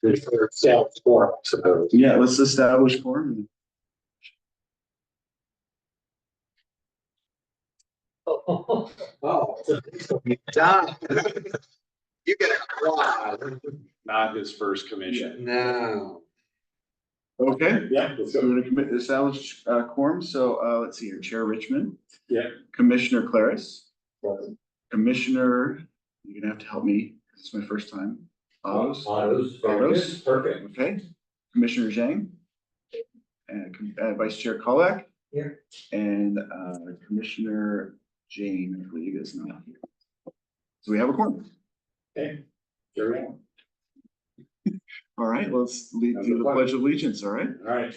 Good for self-form, I suppose. Yeah, let's establish quorum. Oh, John. You get a quad. Not his first commission. No. Okay. Yeah. So we're gonna commit to establish quorum. So let's see here, Chair Richmond. Yeah. Commissioner Claris. Commissioner, you're gonna have to help me. It's my first time. Autos. Perfect. Okay. Commissioner Zhang. And Vice Chair Kolak. Here. And Commissioner Jane, I believe, is not here. So we have a quorum. Okay. Carry on. All right, let's do the pledge of allegiance. All right. All right.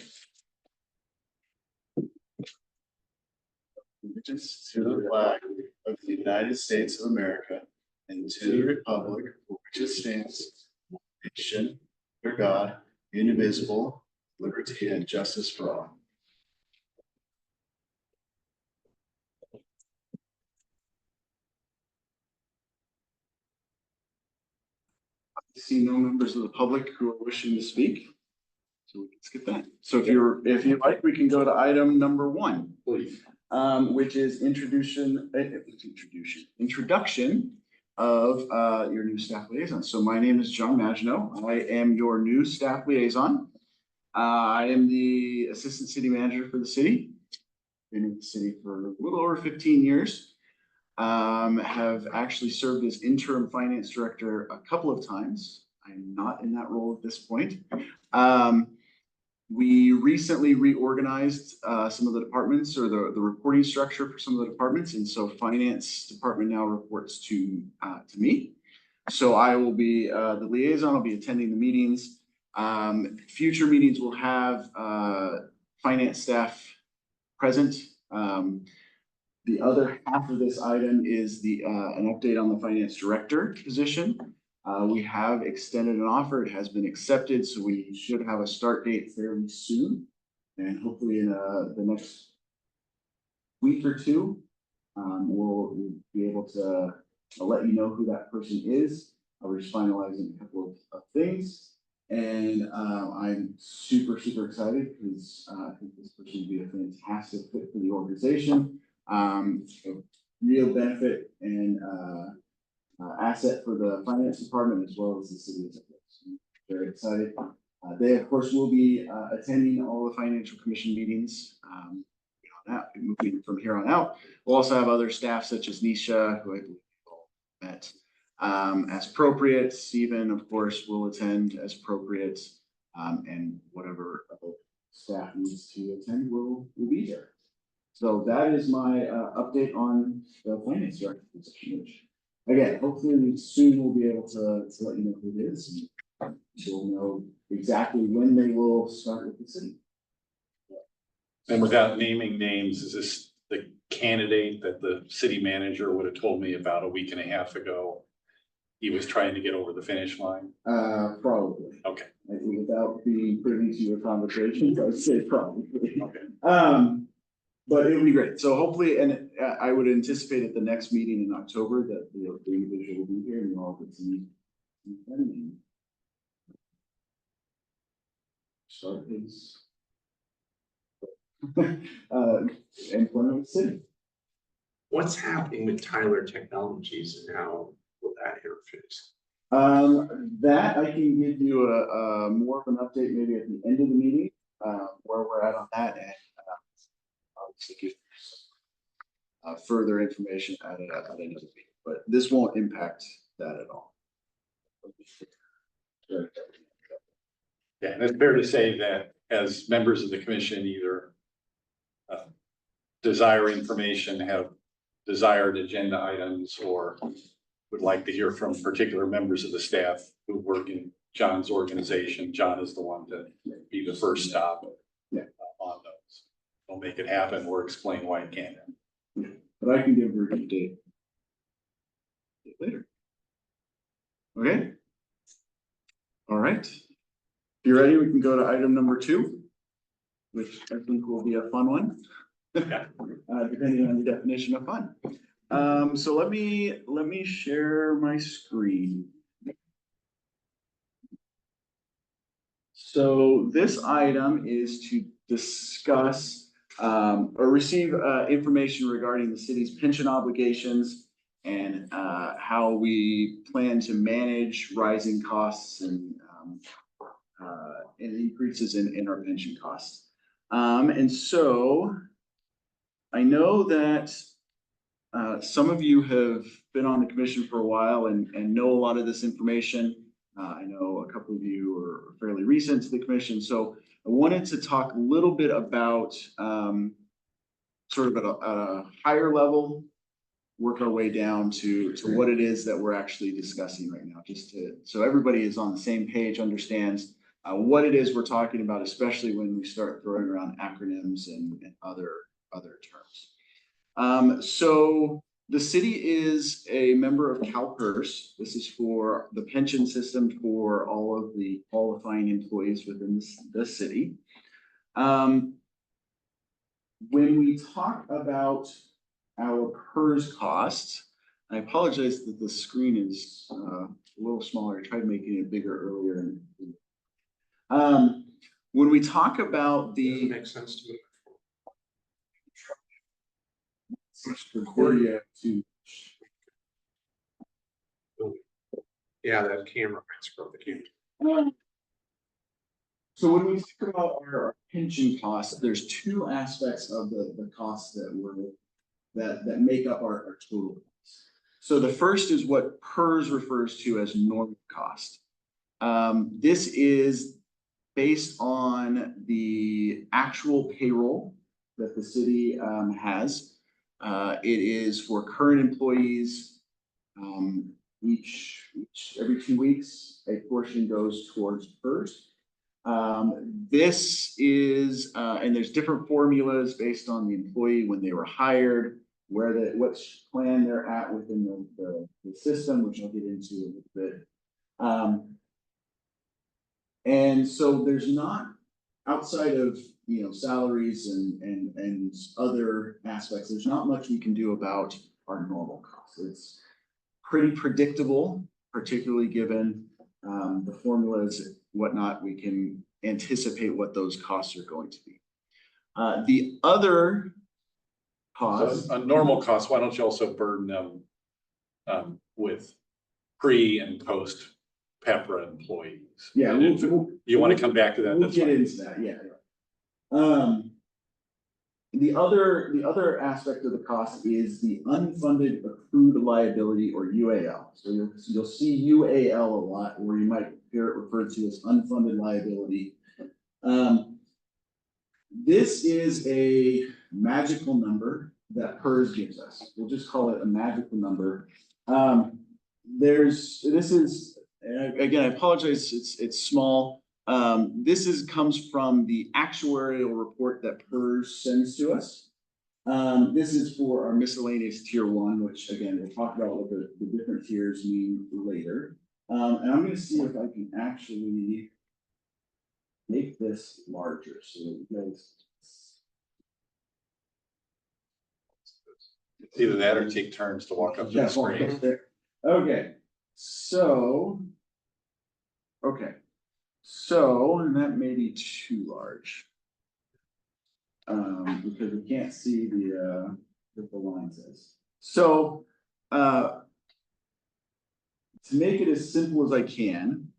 Allegiance to the flag of the United States of America and to the republic for which it stands, nation, under God, indivisible, liberty and justice for all. I see no members of the public who are wishing to speak. So we can skip that. So if you'd like, we can go to item number 1. Please. Which is introduction of your new staff liaison. So my name is John Maginot. I am your new staff liaison. I am the assistant city manager for the city. Been in the city for a little over 15 years. Have actually served as interim finance director a couple of times. I'm not in that role at this point. We recently reorganized some of the departments or the reporting structure for some of the departments. And so finance department now reports to me. So I will be the liaison. I'll be attending the meetings. Future meetings will have finance staff present. The other half of this item is an update on the finance director position. We have extended an offer. It has been accepted, so we should have a start date fairly soon. And hopefully in the next week or two, we'll be able to let you know who that person is. We're just finalizing a couple of things. And I'm super excited because I think this person will be a fantastic fit for the organization. Real benefit and asset for the finance department as well as the city as a whole. So very excited. They of course will be attending all the financial commission meetings. Moving from here on out, we'll also have other staff such as Nisha, who I believe you all met, as appropriate. Stephen, of course, will attend as appropriate, and whatever other staff needs to attend will be there. So that is my update on the finance director position, which again, hopefully soon we'll be able to let you know who it is, and you'll know exactly when they will start with the city. And without naming names, is this the candidate that the city manager would have told me about a week and a half ago? He was trying to get over the finish line. Probably. Okay. Without being privy to your conversations, I'd say probably. Okay. But it would be great. So hopefully, and I would anticipate at the next meeting in October that the individual will be here and you all get to meet them. Start his employment with the city. What's happening with Tyler Technologies and how will that interface? That I can give you a more of an update maybe at the end of the meeting, where we're at on that, and obviously give further information at another meeting, but this won't impact that at all. Yeah, and it's fair to say that as members of the commission either desire information, have desired agenda items, or would like to hear from particular members of the staff who work in John's organization, John is the one to be the first stop on those. We'll make it happen or explain why it can't happen. Yeah, but I can give her a date later. Okay. All right. If you're ready, we can go to item number 2, which I think will be a fun one. Depending on the definition of fun. So let me share my screen. So this item is to discuss or receive information regarding the city's pension obligations and how we plan to manage rising costs and increases in our pension costs. And so I know that some of you have been on the commission for a while and know a lot of this information. I know a couple of you are fairly recent to the commission, so I wanted to talk a little bit about sort of at a higher level, work our way down to what it is that we're actually discussing right now, just so everybody is on the same page, understands what it is we're talking about, especially when we start throwing around acronyms and other terms. So the city is a member of CalPERS. This is for the pension system for all of the qualifying employees within the city. When we talk about our PERS costs, I apologize that the screen is a little smaller. I tried making it bigger earlier. When we talk about Doesn't the make sense to move. Yeah, that camera might scroll the camera. So when we talk about our pension costs, there's two aspects of the costs that make up our total costs. So the first is what PERS refers to as normal cost. This is based on the actual payroll that the city has. It is for current employees. Every 2 weeks, a portion goes towards PERS. This is, and there's different formulas based on the employee when they were hired, which plan they're at within the system, which I'll get into a little bit. And so there's not, outside of salaries and other aspects, there's not much we can do about our normal costs. It's pretty predictable, particularly given the formulas and whatnot. We can anticipate what those costs are going to be. The other costs, So on normal costs, why don't you also burden them with pre and post PEPRA employees? yeah, And if you want to come back to that, we'll that's get fine. into that. Yeah. The other aspect of the cost is the unfunded accrued liability, or UAL. So you'll see UAL a lot, or you might hear it referred to as unfunded liability. This is a magical number that PERS gives us. We'll just call it a magical number. Again, I apologize, it's small. This comes from the actuarial report that PERS sends to us. This is for our miscellaneous tier 1, which again, we'll talk about what the different tiers mean later. And I'm gonna see if I can actually make this larger so that you guys. It's either that or take turns to walk up to the screen. Okay, so. And that may be too large. Because we can't see what the line says. So, to make it as simple as I can,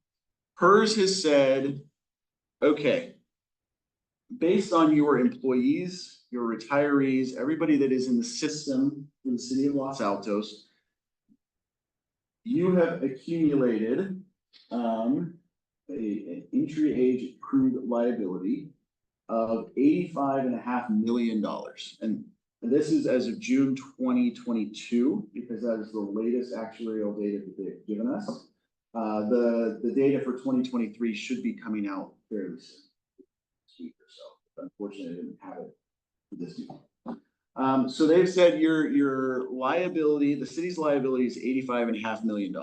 PERS has said, okay, based on your employees, your retirees, everybody that is in the system in the city of Los Altos, you have accumulated an entry age accrued liability of $85.5 million. And this is as of June 2022, because that is the latest actuarial data that they've given us. The data for 2023 should be coming out fairly soon, this week or so. But unfortunately, I didn't have it for this week. So they've said your liability, the city's liability is $85.5 million.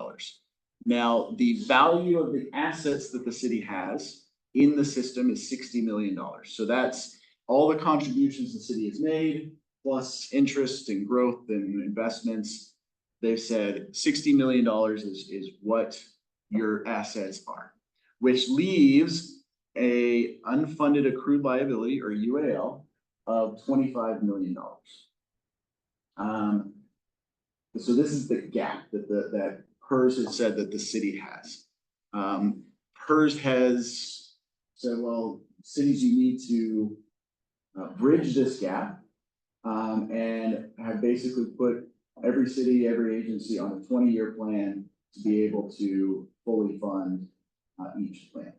Now, the value of the assets that the city has in the system is $60 million. So that's all the contributions the city has made, plus interest and growth and investments. They've said $60 million is what your assets are, which leaves a unfunded accrued liability or UAL of $25 million. So this is the gap that PERS has said that the city has. PERS has said, well, cities, you need to bridge this gap, and have basically put every city, every agency on a 20-year plan to be able to fully fund each plan.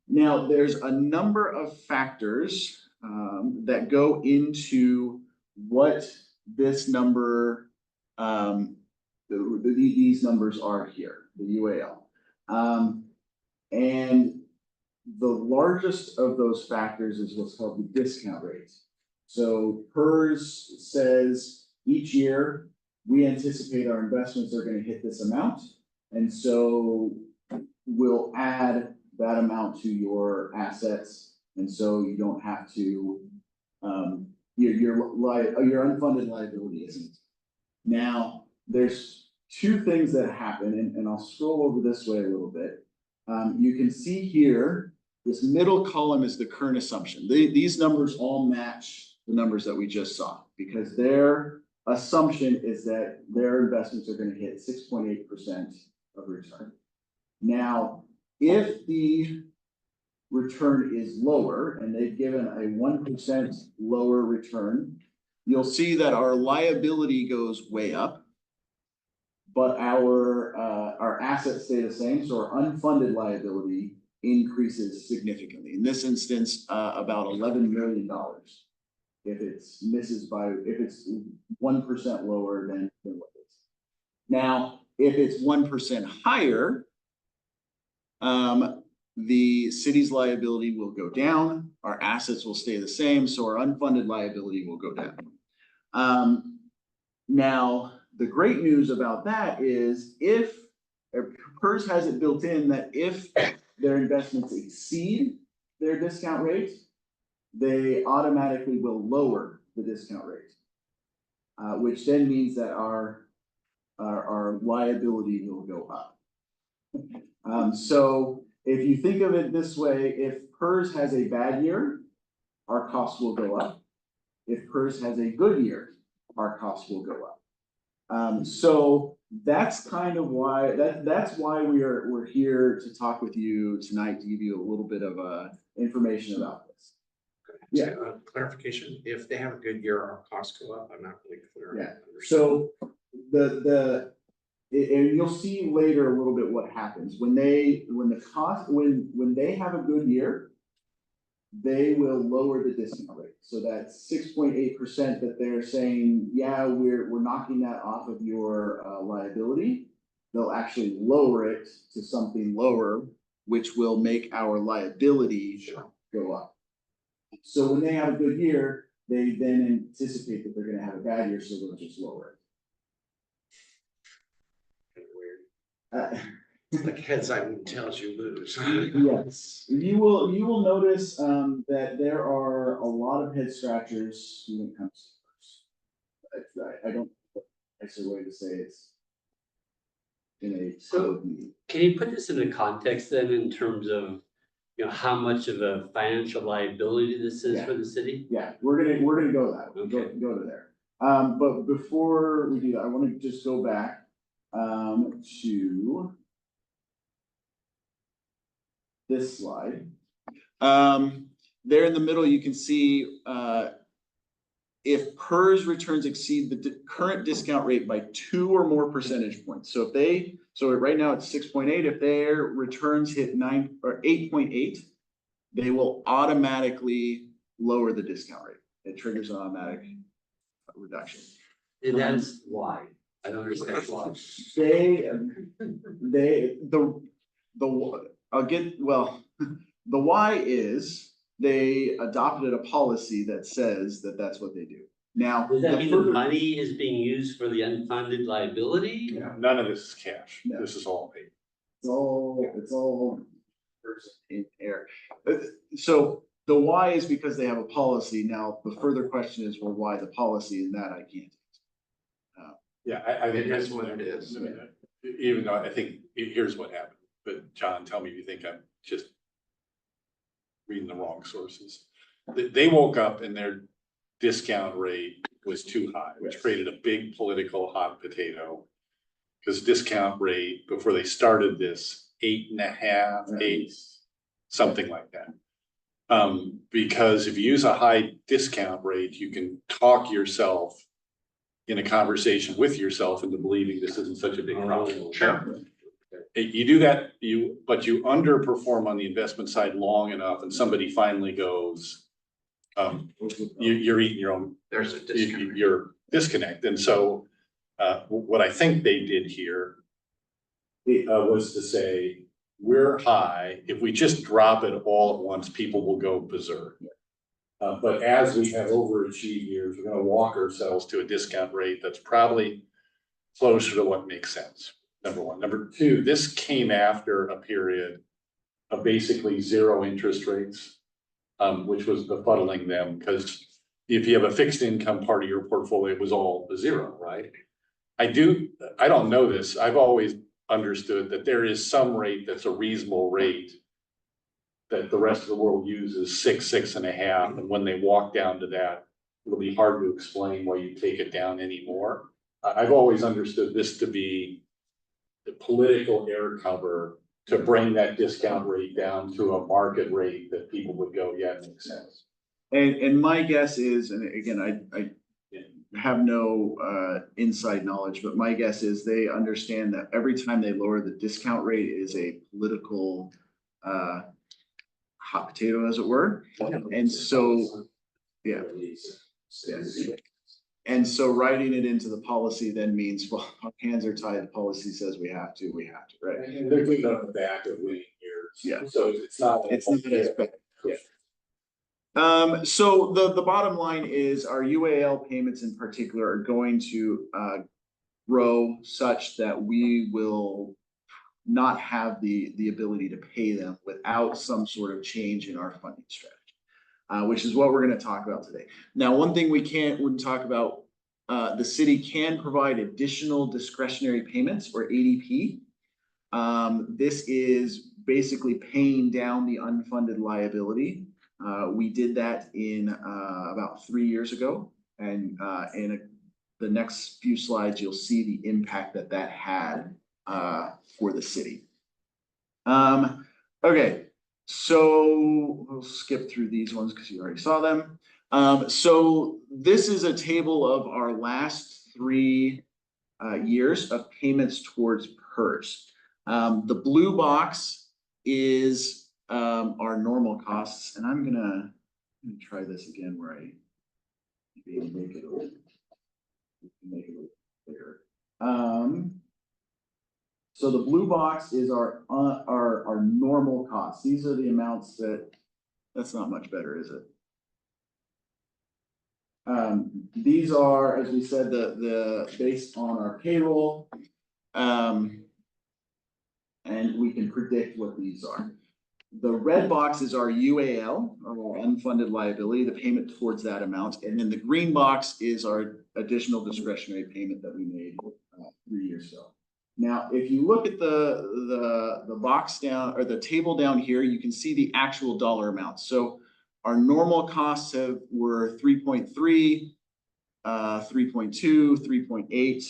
Now, there's a number of factors that go into what this number, these numbers are here, the UAL. And the largest of those factors is what's called the discount rate. So PERS says each year we anticipate our investments are going to hit this amount. And so we'll add that amount to your assets. And so you don't have to, your unfunded liability isn't. Now, there's two things that happen, and I'll scroll over this way a little bit. You can see here, this middle column is the current assumption. These numbers all match the numbers that we just saw because their assumption is that their investments are going to hit 6.8% of return. Now, if the return is lower and they've given a 1% lower return, you'll see that our liability goes way up, but our assets stay the same. So our unfunded liability increases significantly. In this instance, about $11 million. If it's 1% lower than what it is. Now, if it's 1% higher, the city's liability will go down, our assets will stay the same, so our unfunded liability will go down. Now, the great news about that is if PERS has it built in that if their investments exceed their discount rate, they automatically will lower the discount rate, which then means that our liability will go up. So if you think of it this way, if PERS has a bad year, our costs will go up. If PERS has a good year, our costs will go up. So that's kind of why that's why we're here to talk with you tonight to give you a little bit of information about this. Yeah, clarification, if they have a good year, our costs go up, I'm not really clear. Yeah, so and you'll see later a little bit what happens when they have a good year, they will lower the discount rate. So that 6.8% that they're saying, yeah, we're knocking that off of your liability, they'll actually lower it to something lower, which will make our liability go up. So when they have a good year, they then anticipate that they're going to have a bad year, so they'll just lower it. Like heads I win, tails you lose. Yes, you will notice that there are a lot of head scratchers when it comes to PERS. I don't know a nicer way to say it's in a So can you put this into context then in terms of how much of a financial liability this is for the city? Yeah, we're gonna go that way. Okay. Go to there. But before we do that, I want to just go back to this slide. There in the middle, you can see if PERS returns exceed the current discount rate by 2 or more percentage points. So right now it's 6.8. If their returns hit 9 or 8.8, they will automatically lower the discount rate. It triggers an automatic reduction. And that's why. I don't understand why. The why is they adopted a policy that says that that's what they do. Now, Does that mean the money is being used for the unfunded liability? Yeah. None of this is cash. No. This is all paid. It's all in air. So the why is because they have a policy. Now, the further question is, well, why the policy? And that I can't. Yeah, I think That's what it is. Even though I think here's what happened, but John, tell me if you think I'm just reading the wrong sources. They woke up and their discount rate was too high, which created a big political hot potato. Because discount rate before they started this, 8.5, 8, something like that. Because if you use a high discount rate, you can talk yourself in a conversation with yourself into believing this isn't such a big problem. Sure. You do that, but you underperform on the investment side long enough and somebody finally goes, you're eating your own, There's a disconnect. you're disconnect. And so what I think they did here was to say, we're high. If we just drop it all at once, people will go berserk. But as we have overachieved years, we're gonna walk ourselves to a discount rate that's probably closer to what makes sense, number one. Number two, this came after a period of basically zero interest rates, which was befuddling them, because if you have a fixed income part of your portfolio, it was all zero, right? I don't know this. I've always understood that there is some rate that's a reasonable rate that the rest of the world uses, 6.5, and when they walk down to that, it'll be hard to explain why you take it down anymore. I've always understood this to be the political air cover to bring that discount rate down to a market rate that people would go, yeah, it makes sense. And my guess is, and again, I have no inside knowledge, but my guess is they understand that every time they lower the discount rate is a political hot potato, as it were. And so, yeah. And so writing it into the policy then means, well, our hands are tied, the policy says we have to, right? And they're doing it on the back of winning years. Yeah. So it's not. It's not as bad. Yeah. So the bottom line is our UAL payments in particular are going to grow such that we will not have the ability to pay them without some sort of change in our funding strategy, which is what we're going to talk about today. Now, one thing we wouldn't talk about, the city can provide additional discretionary payments or ADP. This is basically paying down the unfunded liability. We did that in about 3 years ago, and in the next few slides, you'll see the impact that had for the city. Okay, so we'll skip through these ones because you already saw them. So this is a table of our last 3 years of payments towards PERS. The blue box is our normal costs, and I'm gonna try this again where I maybe make it a little bigger. So the blue box is our normal costs. These are the amounts that's not much better, is it? These are, as we said, the based on our payroll, and we can predict what these are. The red box is our UAL, our unfunded liability, the payment towards that amount. And then the green box is our additional discretionary payment that we made 3 years ago. Now, if you look at the box down, or the table down here, you can see the actual dollar amounts. So our normal costs were 3.3, 3.2, 3.8.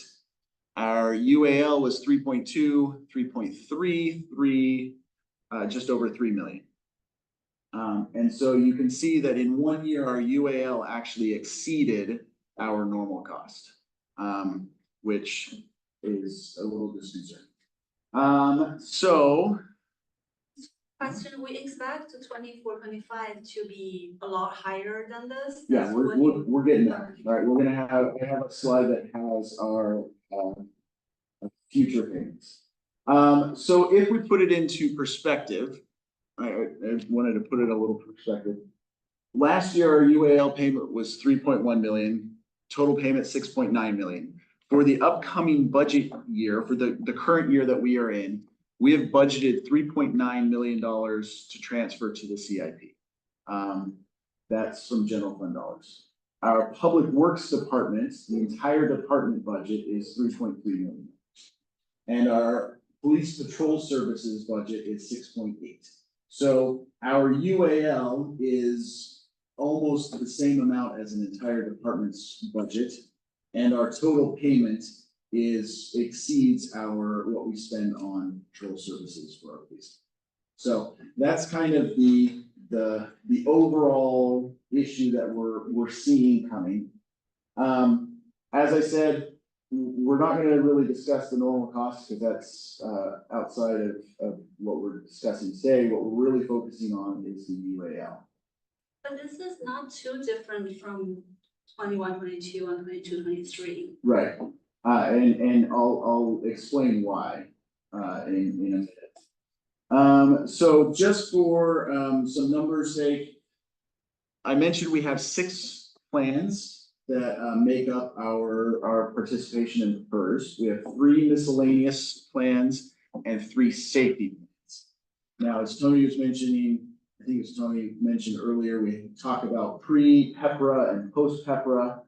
Our UAL was 3.2, 3.3, just over 3 million. And so you can see that in 1 year, our UAL actually exceeded our normal cost, which is a little disconcerting. Question, we expect 24-25 to be a lot higher than this? Yeah, we're getting there. All right, I have a slide that has our future payments. So if we put it into perspective, I wanted to put it a little perspective. Last year, our UAL payment was 3.1 million, total payment 6.9 million. For the upcoming budget year, for the current year that we are in, we have budgeted $3.9 million to transfer to the CIP. That's from general fund dollars. Our public works department, the entire department budget is 3.3 million. And our police patrol services budget is 6.8. So our UAL is almost the same amount as an entire department's budget. And our total payment exceeds what we spend on patrol services for our police. So that's kind of the overall issue that we're seeing coming. As I said, we're not gonna really discuss the normal costs because that's outside of what we're discussing today. What we're really focusing on is the UAL. But this is not too different from 21, 22, and 22, 23. Right, and I'll explain why in a minute. So just for some numbers sake, I mentioned we have 6 plans that make up our participation in PERS. We have 3 miscellaneous plans and 3 safety plans. Now, as Tony was mentioning, I think as Tony mentioned earlier, we talk about pre-PEPRA and post-PEPRA.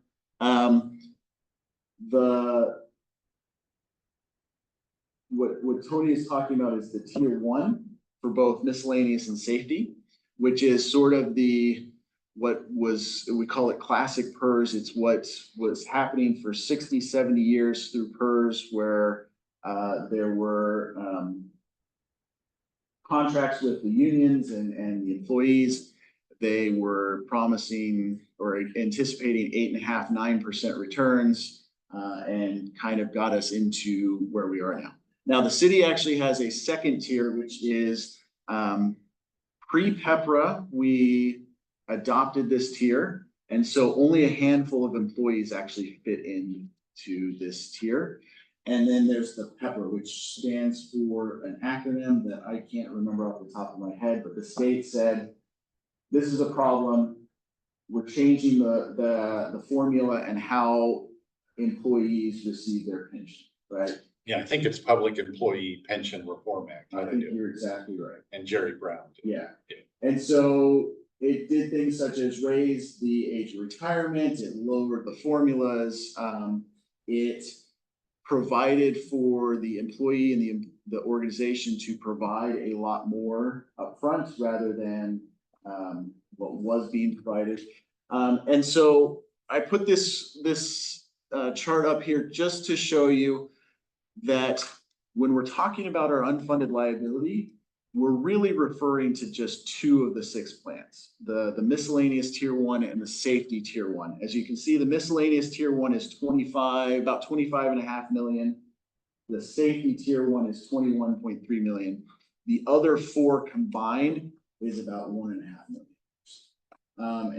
What Tony is talking about is the tier 1 for both miscellaneous and safety, which is sort of we call it classic PERS. It's what was happening for 60, 70 years through PERS, where there were contracts with the unions and the employees. They were promising or anticipating 8.5%, 9% returns, and kind of got us into where we are now. Now, the city actually has a second tier, which is pre-PEPRA. We adopted this tier, and so only a handful of employees actually fit into this tier. And then there's the PEPRA, which stands for an acronym that I can't remember off the top of my head, but the state said, this is a problem. We're changing the formula and how employees receive their pension, right? Yeah, I think it's Public Employee Pension Reform Act. I think you're exactly right. And Jerry Brown. Yeah, and so it did things such as raise the age of retirement, it lowered the formulas, it provided for the employee and the organization to provide a lot more upfront rather than what was being provided. And so I put this chart up here just to show you that when we're talking about our unfunded liability, we're really referring to just 2 of the 6 plans, the miscellaneous tier 1 and the safety tier 1. As you can see, the miscellaneous tier 1 is about 25.5 million. The safety tier 1 is 21.3 million. The other 4 combined is about 1.5 million.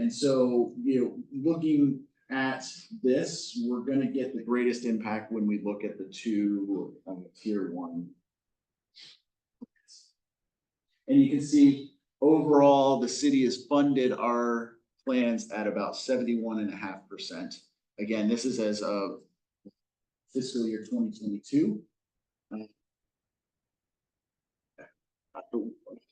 And so, looking at this, we're going to get the greatest impact when we look at the 2 tier 1. And you can see overall, the city has funded our plans at about 71.5%. Again, this is as of fiscal year 2022.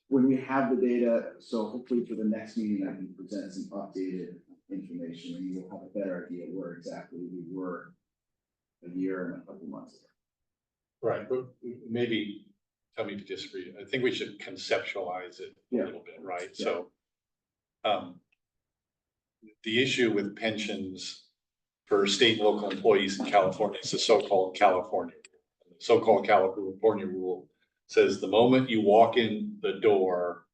When we have the data, so hopefully for the next meeting, I can present some updated information and you will have a better idea where exactly we were a year and a couple months ago. Right, but maybe tell me to disagree. I think we should conceptualize it a little bit, right? Yeah. So the issue with pensions for state and local employees in California is the so-called California rule. The so-called California rule says the moment you walk in the door,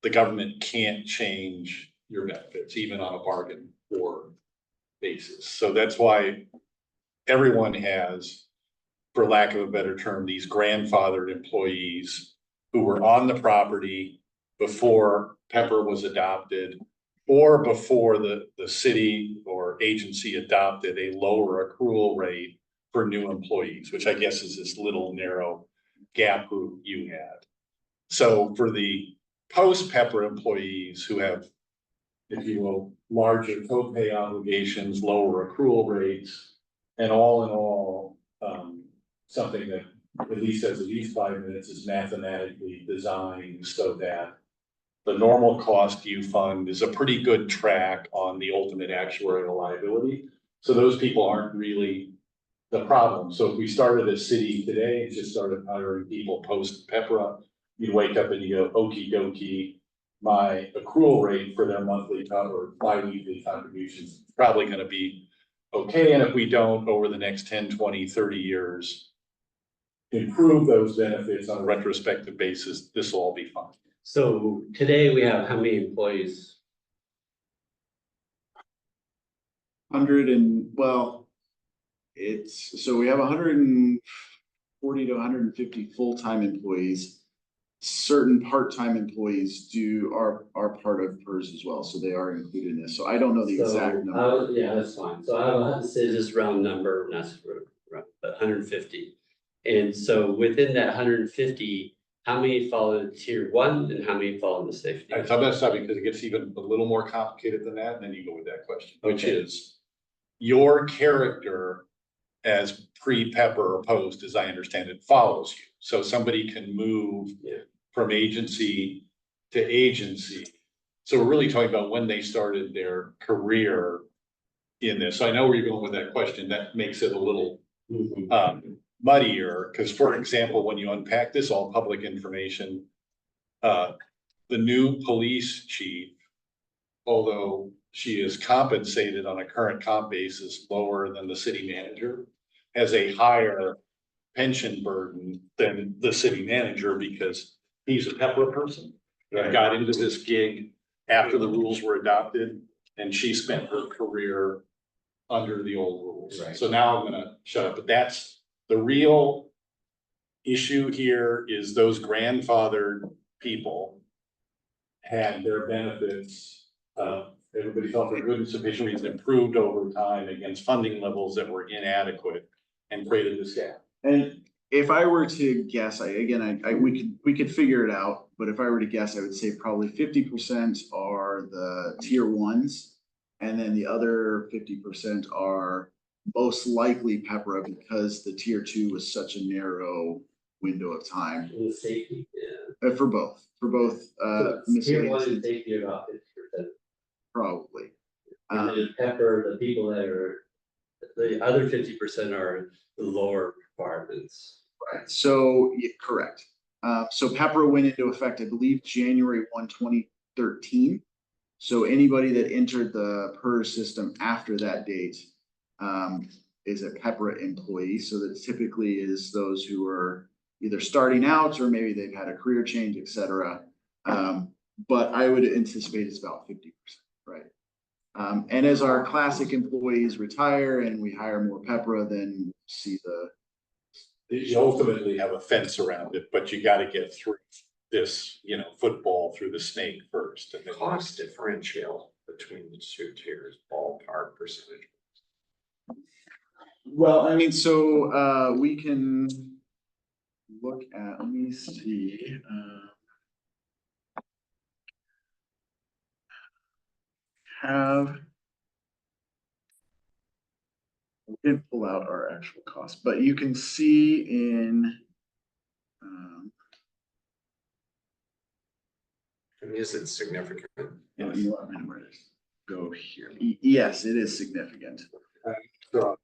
the government can't change your benefits, even on a bargain for basis. So that's why everyone has, for lack of a better term, these grandfathered employees who were on the property before PEPRA was adopted or before the city or agency adopted a lower accrual rate for new employees, which I guess is this little narrow gap group you had. So for the post-PEPRA employees who have, if you will, larger co-pay obligations, lower accrual rates, and all in all, something that, at least as of these 5 minutes, is mathematically designed so that the normal cost you fund is a pretty good track on the ultimate actuarial liability. So those people aren't really the problem. So if we started a city today and just started hiring people post PEPRA, you'd wake up and you go, okey dokey, my accrual rate for their monthly or bi-weekly contributions is probably gonna be okay, and if we don't, over the next 10, 20, 30 years, improve those benefits on a retrospective basis, this will all be fine. So today we have how many employees? so we have 140 to 150 full-time employees. Certain part-time employees are part of PERS as well, so they are included in this. So I don't know the exact So, number. yeah, that's fine. So I'll say this round number, not round, but 150. And so within that 150, how many fall in tier 1 and how many fall in the safety? I'm gonna stop because it gets even a little more complicated than that, and then you go with that question, which Okay. is your character as pre-Pepper or post, as I understand it, follows you. So somebody can move Yeah. from agency to agency. So we're really talking about when they started their career in this. So I know where you're going with that question. That makes it a little Mhm. muddier, because for example, when you unpack this, all public information, the new police chief, although she is compensated on a current comp basis lower than the city manager, has a higher pension burden than the city manager because he's a Pepper person that got into this gig after the rules were adopted, and she spent her career under the old rules. Right. So now I'm gonna shut up, but that's the real issue here is those grandfathered people had their benefits, everybody felt for good and sufficient reason improved over time against funding levels that were inadequate and created this gap. And if I were to guess, we could figure it out, but if I were to guess, I would say probably 50% are the tier 1s. And then the other 50% are most likely Pepper because the tier 2 was such a narrow window of time. In the safety, yeah. For both, So Tier 1 miscellaneous and needs, safety are about 50%. probably. And then Pepper, the people that are, the other 50% are the lower requirements. Right, so, yeah, correct. So Pepper went into effect, I believe, January 1, 2013. So anybody that entered the PERS system after that date is a Pepper employee. So that typically is those who are either starting out or maybe they've had a career change, et cetera. But I would anticipate it's about 50%, right? And as our classic employees retire and we hire more Pepper, then see You ultimately have a fence around it, but you gotta get through this, football through the snake first. And then Cost differential between the two tiers, ballpark percentage. well, I mean, so we can look at, let me see. We didn't pull out our actual cost, but you can see in And is it significant? go here. Yes, it is significant. The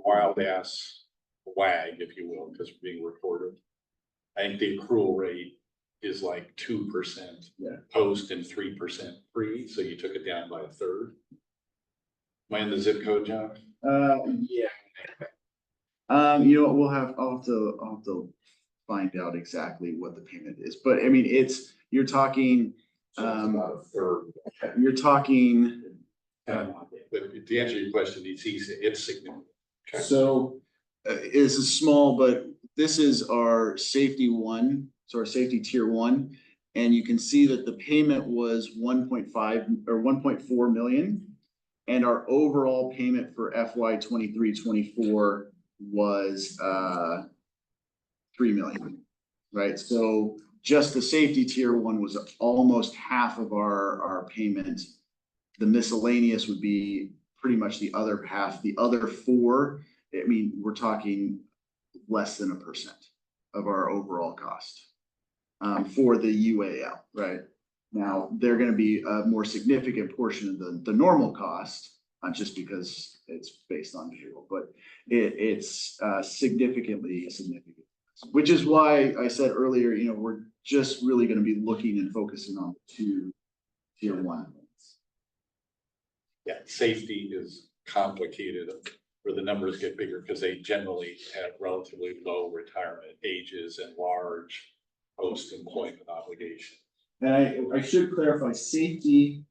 wild ass wag, if you will, because we're being recorded. I think the accrual rate is like 2% Yeah. post and 3% pre, so you took it down by a third. Am I in the zip code, John? Yeah. I'll have to find out exactly what the payment is, but I mean, you're talking, So it's about a third. you're talking, But to answer your question, it's significant. so is small, but this is our safety 1, so our safety tier 1. And you can see that the payment was 1.5 or 1.4 million. And our overall payment for FY 23-24 was 3 million, right? So just the safety tier 1 was almost half of our payment. The miscellaneous would be pretty much the other half. The other 4, I mean, we're talking less than 1% of our overall cost for the UAL, right? Now, they're going to be a more significant portion of the normal cost, just because it's based on visual, but it's significantly significant. Which is why I said earlier, you know, we're just really gonna be looking and focusing on two tier one. Yeah, safety is complicated where the numbers get bigger because they generally have relatively low retirement ages and large post-employment obligation. And I should clarify, safety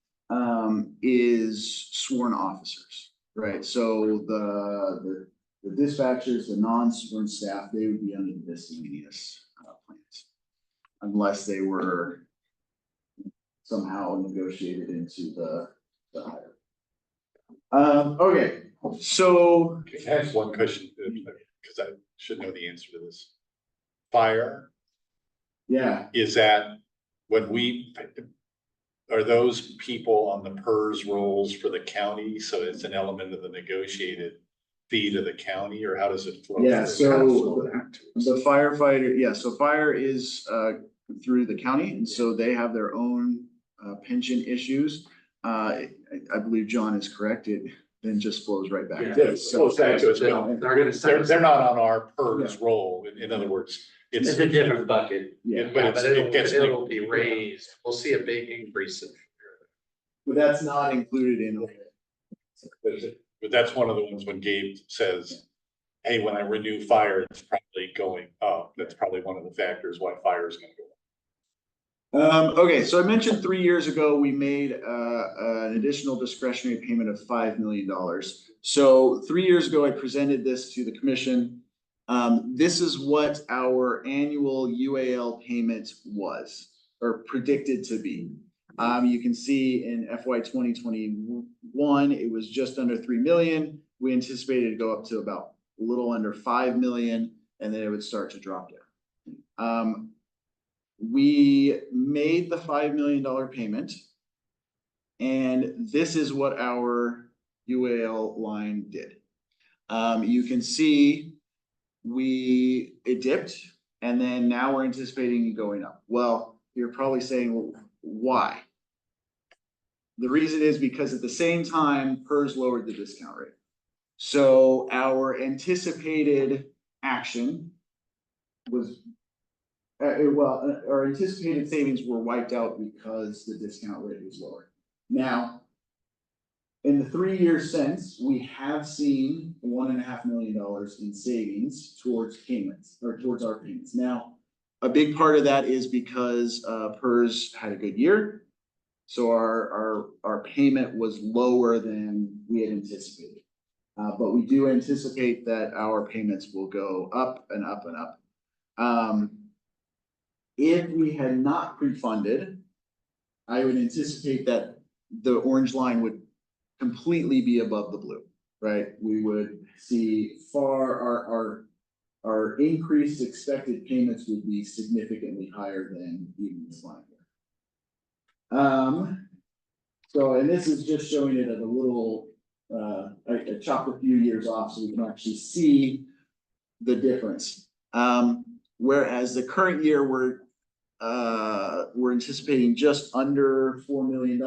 is sworn officers, right? So the dispatchers, the non-sworn staff, they would be under the miscellaneous plans. Unless they were somehow negotiated into the hire. Okay, so Can I ask one question? Because I should know the answer to this. Fire, yeah, is that when are those people on the PERS rolls for the county? So it's an element of the negotiated fee to the county, or how does it flow? Yeah, through? Kind of so flow back to us. the firefighter, yeah, so fire is through the county, and so they have their own pension issues. I believe John is correct, it then just flows right back. to us. So- Flows back to us, well, they're gonna send us. They're not on our PERS roll. In other words, It's a different bucket. Yeah, but it's, it gets. It'll be raised. We'll see a big increase in. but that's not included in. But that's one of the ones when Gabe says, hey, when I renew fire, it's probably going up. That's probably one of the factors why fire is gonna go up. Okay, so I mentioned 3 years ago, we made an additional discretionary payment of $5 million. So 3 years ago, I presented this to the commission. This is what our annual UAL payment was, or predicted to be. You can see in FY 2021, it was just under 3 million. We anticipated to go up to about a little under 5 million, and then it would start to drop down. We made the $5 million payment. And this is what our UAL line did. You can see it dipped, and then now we're anticipating it going up. Well, you're probably saying, well, why? The reason is because at the same time, PERS lowered the discount rate. So our anticipated action was, our anticipated savings were wiped out because the discount rate was lower. Now, in the 3 years since, we have seen $1.5 million in savings towards payments, or towards our payments. Now, a big part of that is because PERS had a good year. So our payment was lower than we had anticipated. But we do anticipate that our payments will go up and up and up. If we had not pre-funded, I would anticipate that the orange line would completely be above the blue, right? We would see our increased expected payments would be significantly higher than even this line here. So, and this is just showing it at a little, I chopped a few years off so we can actually see the difference. Whereas the current year, we're anticipating just under $4 million.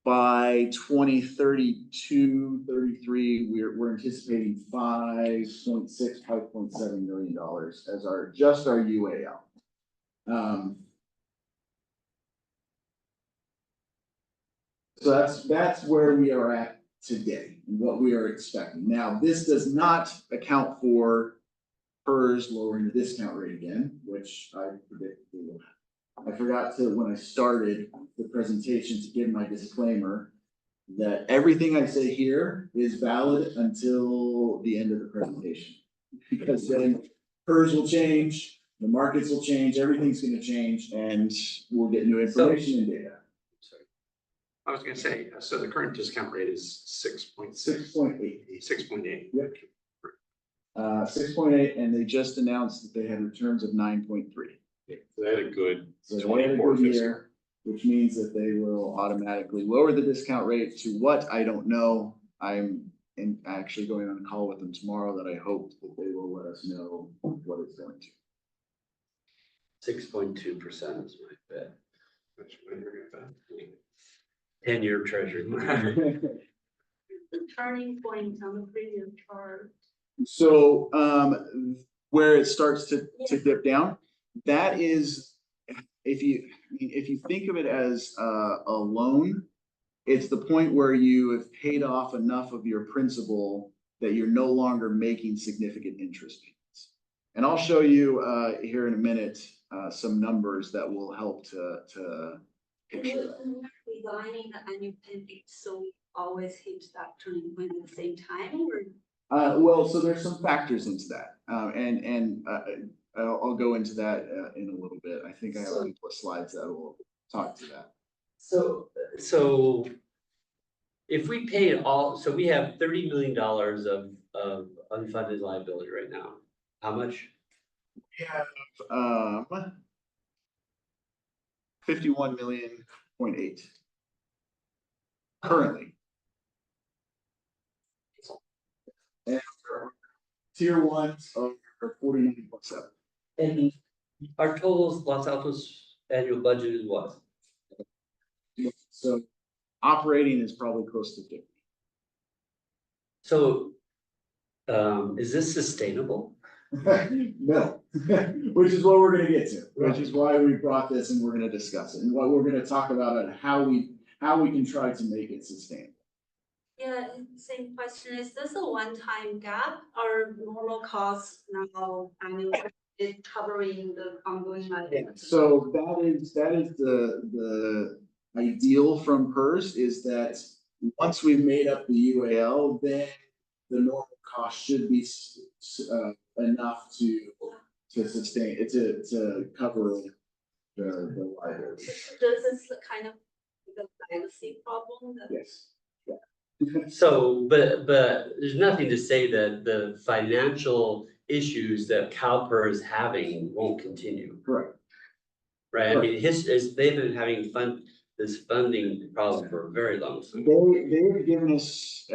By 2032, 33, we're anticipating $5.7 million as our UAL. So that's where we are at today and what we are expecting. Now, this does not account for PERS lowering the discount rate again, which I predict we will have. I forgot to, when I started the presentation, to give my disclaimer that everything I say here is valid until the end of the presentation. Because then PERS will change, the markets will change, everything's gonna change, and we'll get new information and data. I was gonna say, so the current discount rate is 6.6. 6.8. 6.8. Yep. 6.8, and they just announced that they had returns of 9.3. They had a good So they had a 24 good fiscal. year, which means that they will automatically lower the discount rate to what, I don't know. I'm actually going on a call with them tomorrow that I hope that they will let us know what it's going to. 6.2% is my bet. Which one you're gonna bet? 10-year treasury. The turning point on the previous chart. So, where it starts to dip down, that is, if you think of it as a loan, it's the point where you have paid off enough of your principal that you're no longer making significant interest payments. And I'll show you here in a minute some numbers that will help to picture that. Designing the annual payment, so we always hit that turning point at the same time, or? Well, so there's some factors into that, I'll go into that in a little bit. I think I have a couple of slides that will talk to that. So if we pay all, so we have $30 million of unfunded liability right now. How much? We have 51.8 currently. And our tier ones are 49.7. And our total Los Altos annual budget is what? So operating is probably close to 50. So, is this sustainable? No, which is what we're gonna get to, which is why we brought this and we're gonna discuss it and what we're gonna talk about and how we can try to make it sustainable. Yeah, same question, is this a one-time gap or normal costs now annual is covering the ongoing liability? So that is the ideal from PERS is that once we've made up the UAL, then the normal cost should be enough to sustain it, to cover the liability. This is kind of the legacy problem that. Yes. So, but there's nothing to say that the financial issues that CalPERS is having won't continue, Correct. right? I mean, they've been having this funding problem for a very long time. They've given us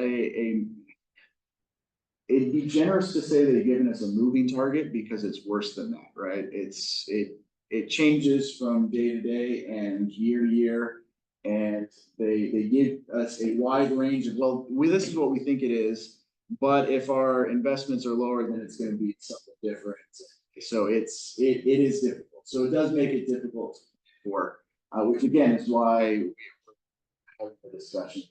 it'd be generous to say they've given us a moving target because it's worse than that, right? It changes from day to day and year to year. And they give us a wide range of, well, this is what we think it is, but if our investments are lower, then it's gonna be something different. So it is difficult. So it does make it difficult for, which again is why we have the discussion.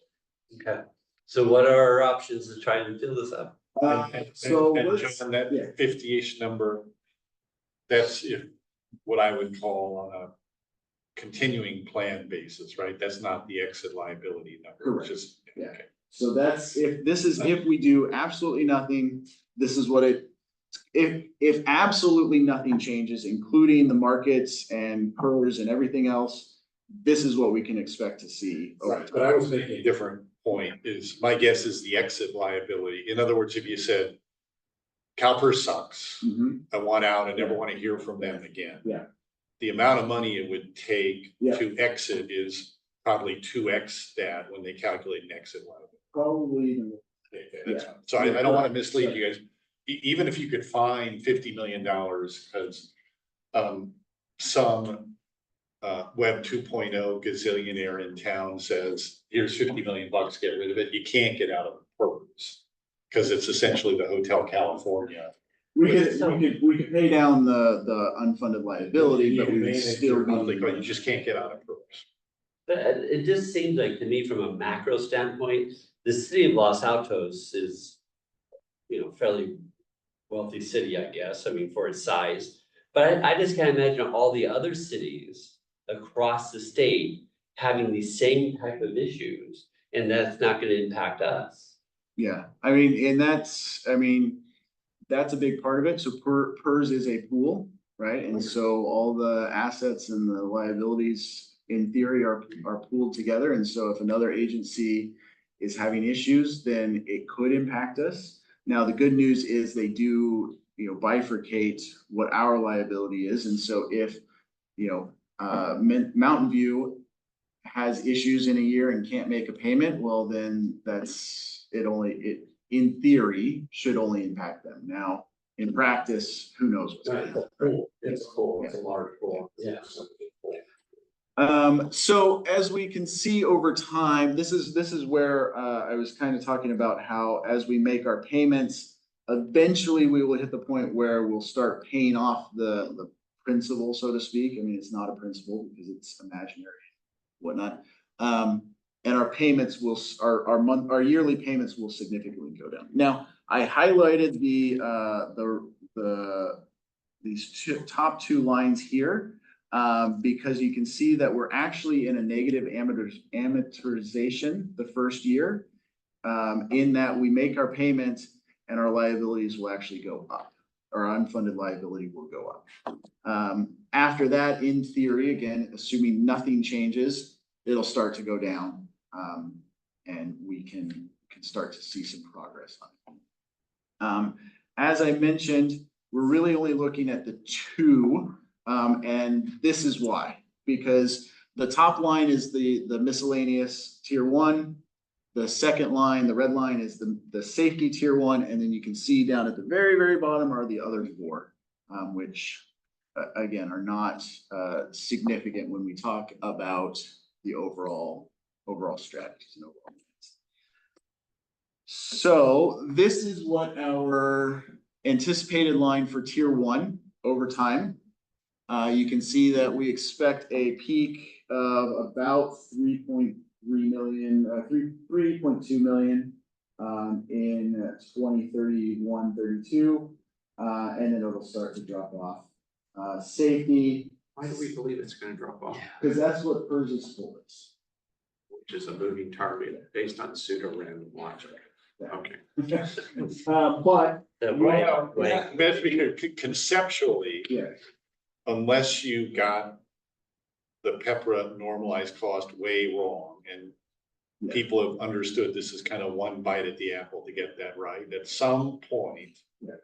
Okay, so what are our options to try to fill this up? So And let's- John, that yeah. 50-ish number, that's if, what I would call on a continuing plan basis, right? That's not the exit liability number, Correct. which is, Yeah. okay. So that's, if we do absolutely nothing, this is what if absolutely nothing changes, including the markets and PERS and everything else, this is what we can expect to see. over Right, but I was making a different point is, my guess is the exit liability. In other words, if you said, CalPERS sucks, Mhm. I want out, I never want to hear from them again. Yeah. The amount of money it would take Yeah. to exit is probably 2x that when they calculate an exit liability. Probably even That's- Yeah. So I don't want to mislead you guys, even if you could find $50 million, because some Web 2.0 gazillionaire in town says, here's 50 million bucks, get rid of it, you can't get out of PERS. Because it's essentially the Hotel California. we could pay down the unfunded liability, but we would still But you be. just can't get out of PERS. But it just seems like to me, from a macro standpoint, the city of Los Altos is, fairly wealthy city, I guess, I mean, for its size. But I just can't imagine all the other cities across the state having these same type of issues, and that's not gonna impact us. Yeah, that's a big part of it. So PERS is a pool, right? And so all the assets and the liabilities in theory are pooled together. And so if another agency is having issues, then it could impact us. Now, the good news is they do, bifurcate what our liability is. And so if, Mountain View has issues in a year and can't make a payment, well, then it in theory should only impact them. Now, in practice, who knows what's going on. It's cool, it's a large pool. Yeah. So as we can see over time, this is where I was kind of talking about how as we make our payments, Eventually, we will hit the point where we'll start paying off the principal, so to speak. I mean, it's not a principal because it's imaginary, whatnot. And our payments will, our yearly payments will significantly go down. Now, I highlighted these top two lines here, because you can see that we're actually in a negative amortization the first year, in that we make our payments and our liabilities will actually go up. Our unfunded liability will go up. After that, in theory, again, assuming nothing changes, it'll start to go down, and we can start to see some progress on it. As I mentioned, we're really only looking at the two, and this is why, because the top line is the miscellaneous tier one. The second line, the red line, is the safety tier one, and then you can see down at the very, very bottom are the other four, which again are not significant when we talk about the overall strategies and overall plans. So this is what our anticipated line for tier one over time. You can see that we expect a peak of about 3.2 million in 2031, 32, and then it'll start to drop off. Safety, Why do we believe it's gonna drop off? because that's what PERS is for. Which is a moving target based on pseudo random logic. Okay. But That's because conceptually, yeah, unless you got the PEPRA normalized cost way wrong, and Yeah. people have understood this is kind of one bite at the apple to get that right, at some point, Yeah.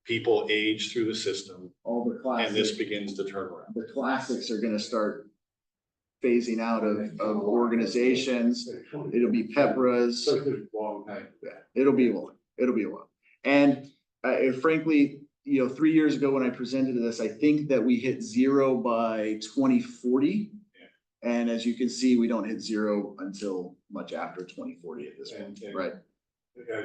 people age through the system all the and this classics, begins to turn around. the classics are gonna start phasing out of organizations. It'll be PEPRAs. Long time. Yeah, it'll be long. And frankly, 3 years ago when I presented this, I think that we hit zero by 2040. Yeah. And as you can see, we don't hit zero until much after 2040 at this point, And- right?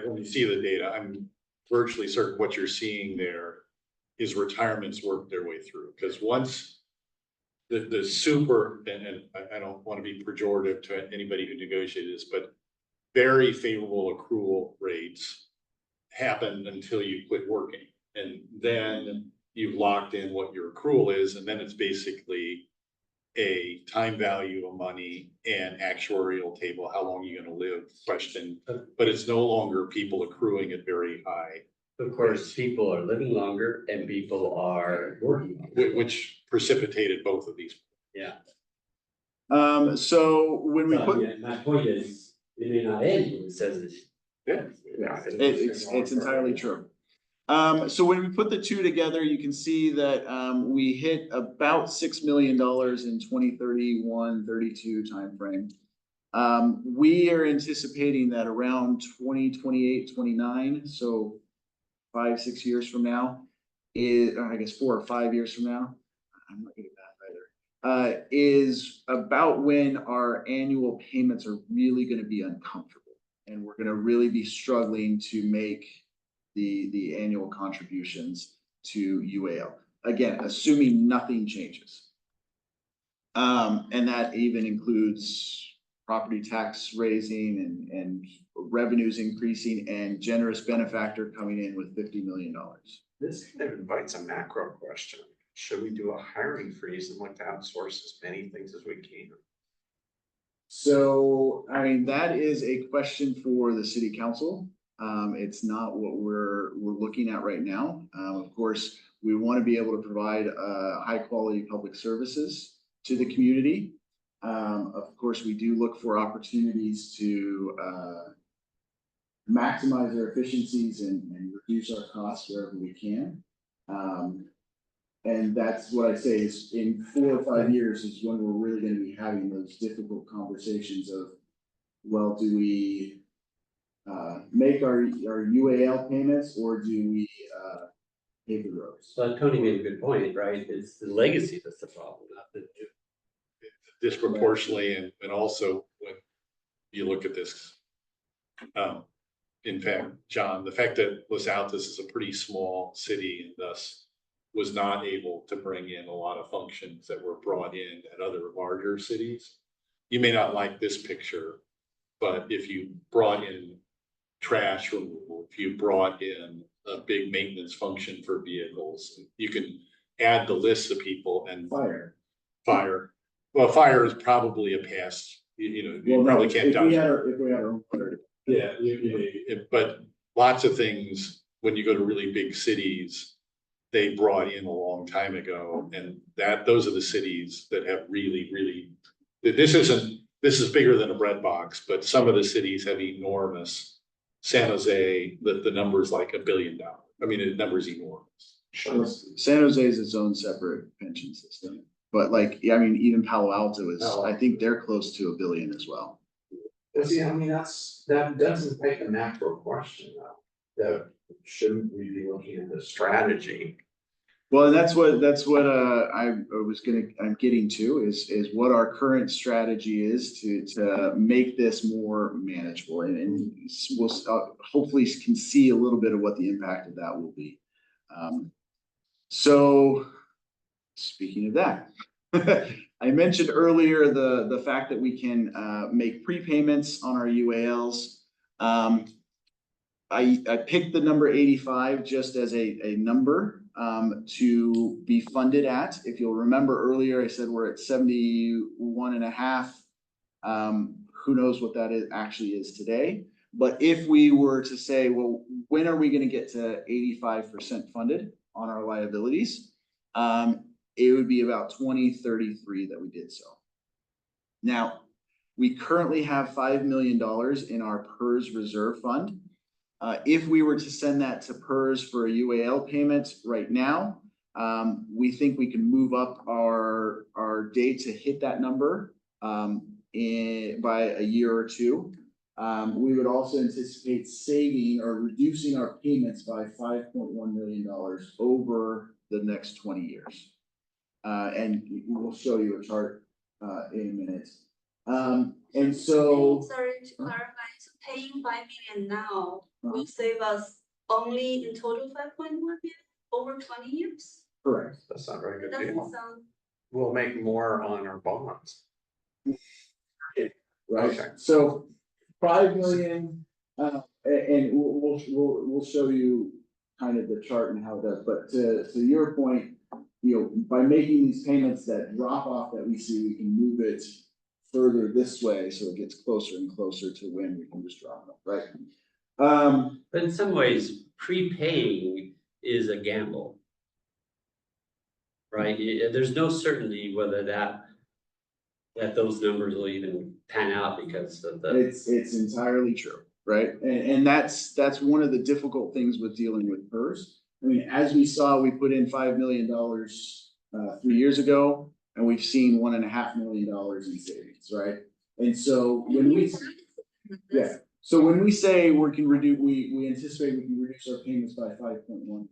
When you see the data, I'm virtually certain what you're seeing there is retirements work their way through, because once the super, and I don't want to be pejorative to anybody who negotiated this, but very favorable accrual rates happen until you quit working. And then you've locked in what your accrual is, and then it's basically a time value of money and actuarial table, how long you're gonna live question, but it's no longer people accruing at very high, Of course, people are living longer and people are working longer. which precipitated both of these. Yeah. So when we So, put, yeah, my point is, it may not end when it says it's. Yeah. it's entirely true. So when we put the two together, you can see that we hit about $6 million in 2031, 32 timeframe. We are anticipating that around 2028, 29, so 5-6 years from now, I guess 4 or 5 years from now, I'm not good at math either, is about when our annual payments are really going to be uncomfortable. And we're going to really be struggling to make the annual contributions to UAL. Again, assuming nothing changes. And that even includes property tax raising and revenues increasing and generous benefactor coming in with $50 million. This kind of invites a macro question. Should we do a hiring freeze and look to outsource as many things as we can? So, I mean, that is a question for the city council. It's not what we're looking at right now. Of course, we want to be able to provide high quality public services to the community. Of course, we do look for opportunities to maximize our efficiencies and reduce our costs wherever we can. And that's what I say is in 4 or 5 years is when we're really going to be having those difficult conversations of, well, do we make our UAL payments or do we pay the roads? So Tony made a good point, right? It's the legacy that's the problem, not the. Disproportionately, and also when you look at this, in fact, John, the fact that Los Altos is a pretty small city and thus was not able to bring in a lot of functions that were brought in at other larger cities. You may not like this picture, but if you brought in trash removal, if you brought in a big maintenance function for vehicles, you can add the list of people and Fire. Well, fire is probably a past, you Well, no, probably if can't we touch. had our, if we had our own fire. Yeah, but lots of things, when you go to really big cities, they brought in a long time ago, and those are the cities that have really, this is bigger than a bread box, but some of the cities have enormous. San Jose, the number's like $1 billion. I mean, the number's enormous. San Jose is its own separate pension system, but like, yeah, I mean, even Palo Alto is, I think they're close to $1 billion as well. But see, I mean, that doesn't take a macro question though, that shouldn't we be looking at the strategy? Well, and that's what I'm getting to is what our current strategy is to make this more manageable, and we'll hopefully can see a little bit of what the impact of that will be. So speaking of that, I mentioned earlier the fact that we can make prepayments on our UALs. I picked the number 85 just as a number to be funded at. If you'll remember earlier, I said we're at 71.5. Who knows what that actually is today? But if we were to say, well, when are we going to get to 85% funded on our liabilities? It would be about 2033 that we did so. Now, we currently have $5 million in our PERS reserve fund. If we were to send that to PERS for a UAL payment right now, we think we can move up our date to hit that number by a year or two. We would also anticipate saving or reducing our payments by $5.1 million over the next 20 years. And we'll show you a chart in a minute. And so, sorry to clarify, so paying 5 million now will save us only in total 5.1 million over 20 years? correct. That's not a very good That doesn't deal. sound, We'll make more on our bonds. Right, Okay. so 5 million, and we'll show you kind of the chart and how it does, but to your point, by making these payments, that drop off that we see, we can move it further this way, so it gets closer and closer to when we can just drop it off, right? But in some ways, prepaying is a gamble. Right? There's no certainty whether that those numbers will even pan out because of the. It's entirely true, right? And that's one of the difficult things with dealing with PERS. I mean, as we saw, we put in $5 million 3 years ago, and we've seen $1.5 million in savings, right? And so when we say we anticipate we can reduce our payments by 5.1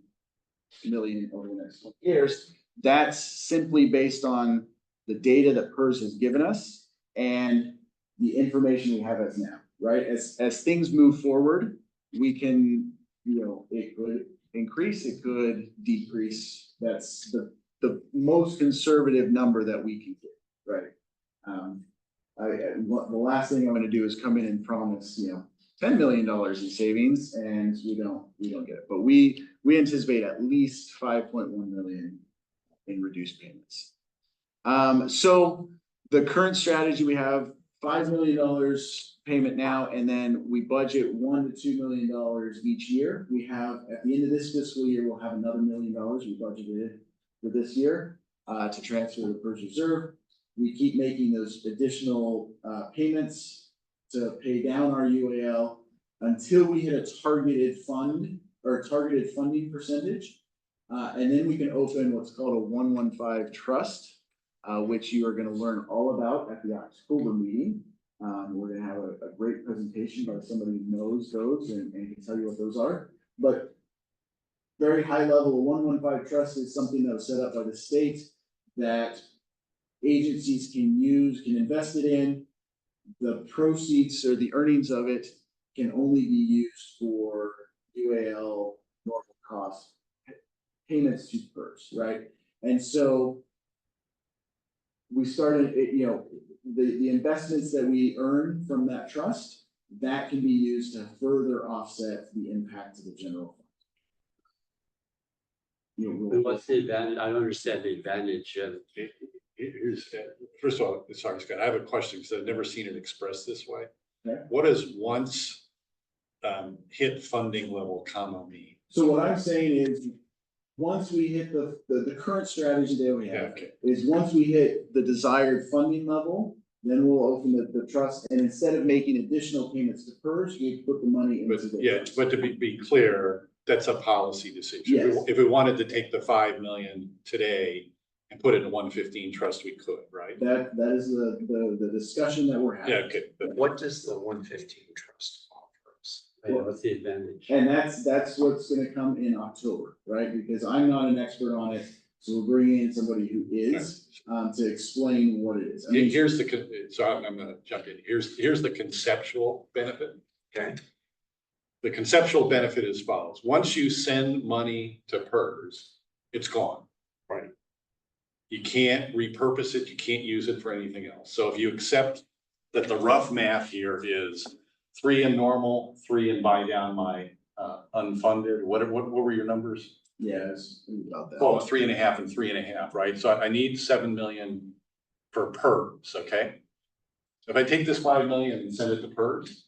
million over the next 20 years, that's simply based on the data that PERS has given us and the information we have as now, right? As things move forward, we can, it could increase, it could decrease. That's the most conservative number that we can get, right? The last thing I'm going to do is come in and promise, $10 million in savings, and we don't get it. But we anticipate at least 5.1 million in reduced payments. So the current strategy, we have $5 million payment now, and then we budget $1 to $2 million each year. We have, at the end of this fiscal year, we'll have another $1 million we budgeted for this year to transfer to the PERS reserve. We keep making those additional payments to pay down our UAL until we hit a targeted fund or a targeted funding percentage. And then we can open what's called a 115 trust, which you are going to learn all about at the October meeting. We're going to have a great presentation by somebody who knows those and can tell you what those are. But very high level, a 115 trust is something that was set up by the state that agencies can invest it in. The proceeds or the earnings of it can only be used for UAL normal cost payments to PERS, right? And so we started, the investments that we earn from that trust, that can be used to further offset the impact to the general fund. And what's the advantage? I don't understand the advantage of. Here's, first of all, sorry, Scott, I have a question because I've never seen it expressed this way. Okay. What does once hit funding level comma mean? So what I'm saying is, once we hit the current strategy that we Yeah, have, okay. is once we hit the desired funding level, then we'll open the trust, and instead of making additional payments to PERS, we put the money But into the. yeah, trust. but to be clear, that's a policy decision. Yes. If we wanted to take the 5 million today and put it in a 115 trust, we could, right? That is the discussion that we're having. Yeah, okay, but What does the 115 trust offer us? What's the advantage? And that's what's gonna come in October, right? Because I'm not an expert on it, so we're bringing in somebody who is, to explain what it is. I mean, here's so I'm gonna jump in. Here's the conceptual benefit. Okay. The conceptual benefit is as follows. Once you send money to PERS, it's gone. Right. You can't repurpose it. You can't use it for anything else. So if you accept that the rough math here is 3 in normal, 3 in buy down my unfunded, what were your numbers? yeah, it's about that. Oh, 3.5 and 3.5, right? So I need 7 million for PERS, okay? If I take this 5 million and send it to PERS,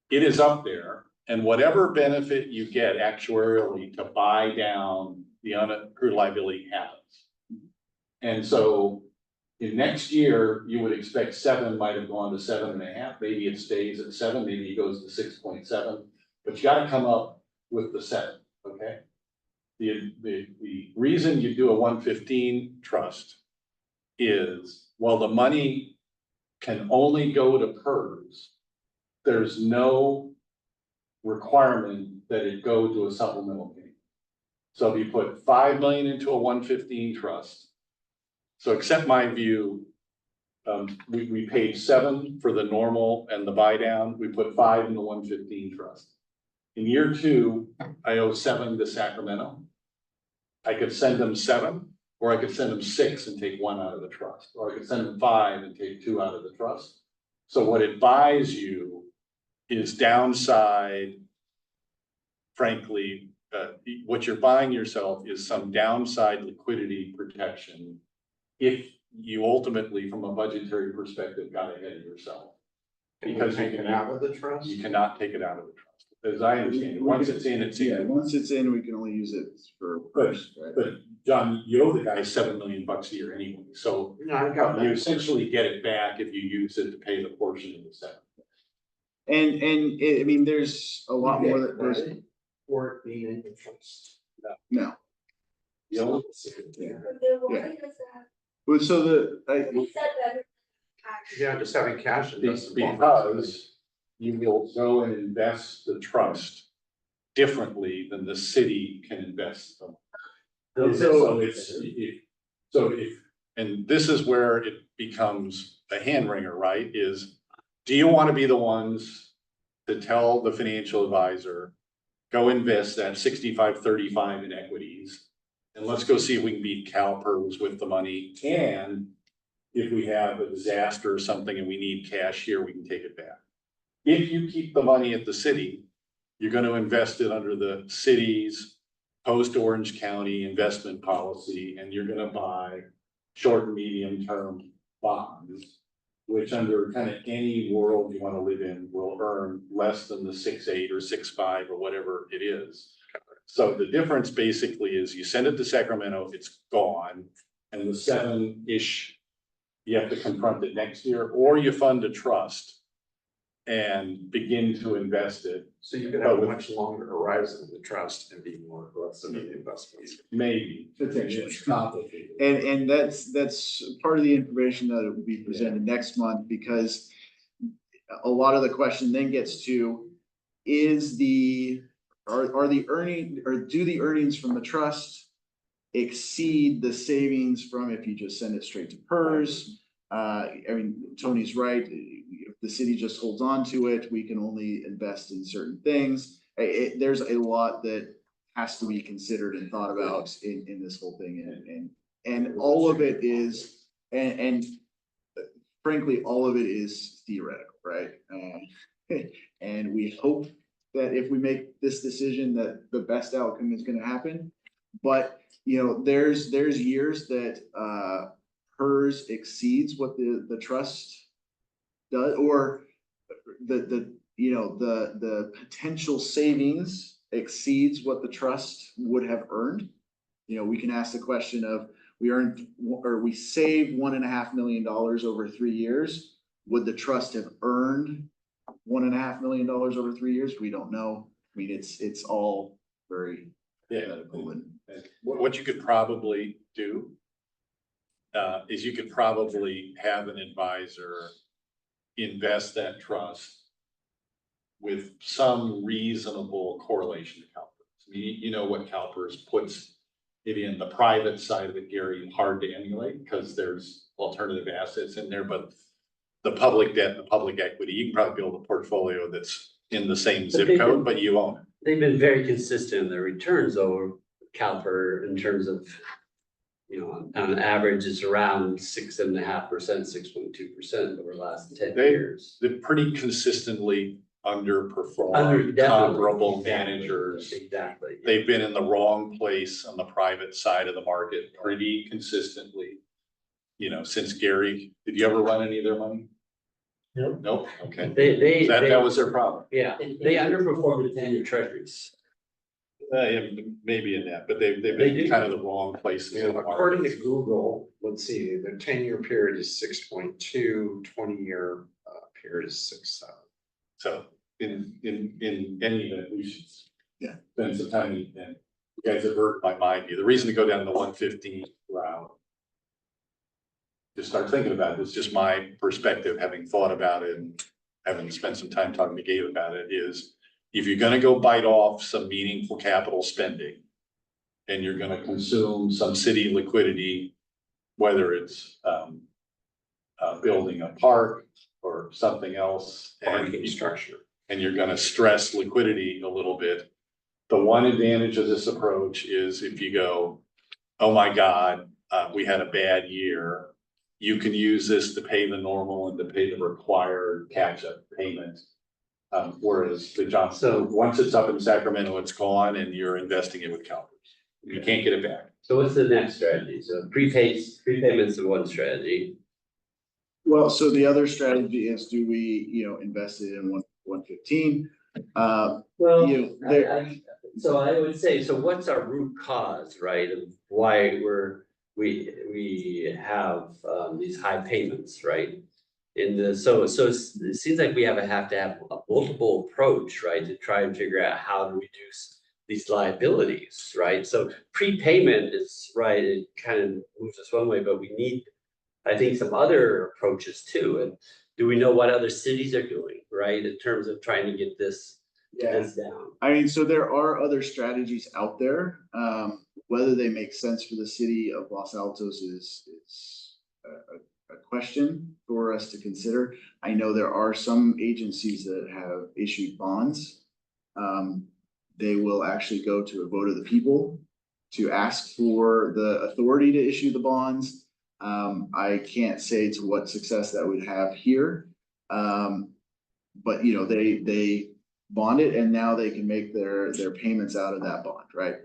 it is up there. And whatever benefit you get actuarially to buy down the unaccrued liability happens. And so in next year, you would expect 7 might have gone to 7.5, maybe it stays at 7, maybe it goes to 6.7, but you gotta come up with the 7, okay? The reason you do a 115 trust is, while the money can only go to PERS, there's no requirement that it go to a supplemental payment. So if you put 5 million into a 115 trust, so accept my view, we paid 7 for the normal and the buy down, we put 5 in the 115 trust. In year 2, I owe 7 to Sacramento. I could send them 7, or I could send them 6 and take 1 out of the trust, or I could send them 5 and take 2 out of the trust. So what it buys you is downside. Frankly, what you're buying yourself is some downside liquidity protection if you ultimately, from a budgetary perspective, got ahead of yourself. Because take it out of the trust? You cannot take it out of the trust, as I understand it. Once it's in, it's Yeah, in. once it's in, we can only use it for PERS, right? But John, you owe the guy $7 million a year anyway, so No, I got you that. essentially get it back if you use it to pay the portion of the 7. I mean, there's a lot more that there's, Right? Or it being in the trust. no. You know? Yeah. Then why is that? Well, so We said that. Yeah, just having cash. it doesn't bother. Because you will go and invest the trust differently than the city can invest them. So and this is where it becomes a hand wringer, right? Is, do you want to be the ones to tell the financial advisor, go invest that 65-35 in equities, and let's go see if we can beat CalPERS with the money, and if we have a disaster or something and we need cash here, we can take it back. If you keep the money at the city, you're going to invest it under the city's post-Orange County investment policy, and you're going to buy short and medium term bonds, which under kind of any world you want to live in will earn less than the 6.8 or 6.5 or whatever it is. So the difference basically is you send it to Sacramento, it's gone, and the 7-ish, you have to confront it next year, or you fund a trust and begin to invest it. So you could have a much longer horizon in the trust and be more aggressive in the investments. Maybe. Potentially. It's complicated. And that's part of the information that will be presented next month, because a lot of the question then gets to, are the earning, or do the earnings from the trust exceed the savings from if you just send it straight to PERS? I mean, Tony's right. If the city just holds on to it, we can only invest in certain things. There's a lot that has to be considered and thought about in this whole thing, and all of it is, and frankly, all of it is theoretical, right? And we hope that if we make this decision, that the best outcome is gonna happen. But, you know, there's years that, PERS exceeds what the trust does, or the potential savings exceeds what the trust would have earned. You know, we can ask the question of, we saved $1.5 million over 3 years. Would the trust have earned $1.5 million over 3 years? We don't know. I mean, it's all very theoretical and. What you could probably do is you could probably have an advisor invest that trust with some reasonable correlation to CalPERS. You know what CalPERS puts it in the private side of it, Gary, hard to emulate because there's alternative assets in there, but the public debt and the public equity, you can probably build a portfolio that's in the same zip code, but you own it. They've been very consistent in their returns over CalPER in terms of, you know, on average, it's around 6.5%, 6.2% over the last 10 years. They're pretty consistently underperformed Definitely. comparable Exactly. managers. Exactly. They've been in the wrong place on the private side of the market pretty consistently. You know, since Gary, did you ever run any of their money? Nope. Nope, okay. They That was their problem. yeah, they underperformed the 10-year treasuries. Yeah, maybe in that, but they've They been do. kind of the wrong places. in the According to market. Google, let's see, the 10-year period is 6.2, 20-year period is 6.7. So in any event, we should. Yeah. Spend some time, and you guys have hurt my mind here. The reason to go down the 115 route. Just start thinking about it. It's just my perspective, having thought about it and having spent some time talking to Gabe about it, is if you're gonna go bite off some meaningful capital spending and you're gonna consume some city liquidity, whether it's building a park or something else, Parking structure. and you're gonna stress liquidity a little bit. The one advantage of this approach is if you go, oh my God, we had a bad year. You can use this to pay the normal and to pay the required catch-up payment. Whereas the Johnson, once it's up in Sacramento, it's gone and you're investing it with CalPERS. You can't get it back. So what's the next strategy? So prepayments are one strategy. Well, so the other strategy is, do we, invest it in 115? Well, You know, so I would say, so what's our root cause, right, of why we have these high payments, right? So it seems like we have to have a multiple approach, right, to try and figure out how to reduce these liabilities, right? So prepayment is right, it kind of moves us one way, but we need, I think, some other approaches too. And do we know what other cities are doing, right, in terms of trying to get this down? I mean, so there are other strategies out there. Whether they make sense for the city of Los Altos is a question for us to consider. I know there are some agencies that have issued bonds. They will actually go to a vote of the people to ask for the authority to issue the bonds. I can't say to what success that would have here. But they bond it and now they can make their payments out of that bond, right?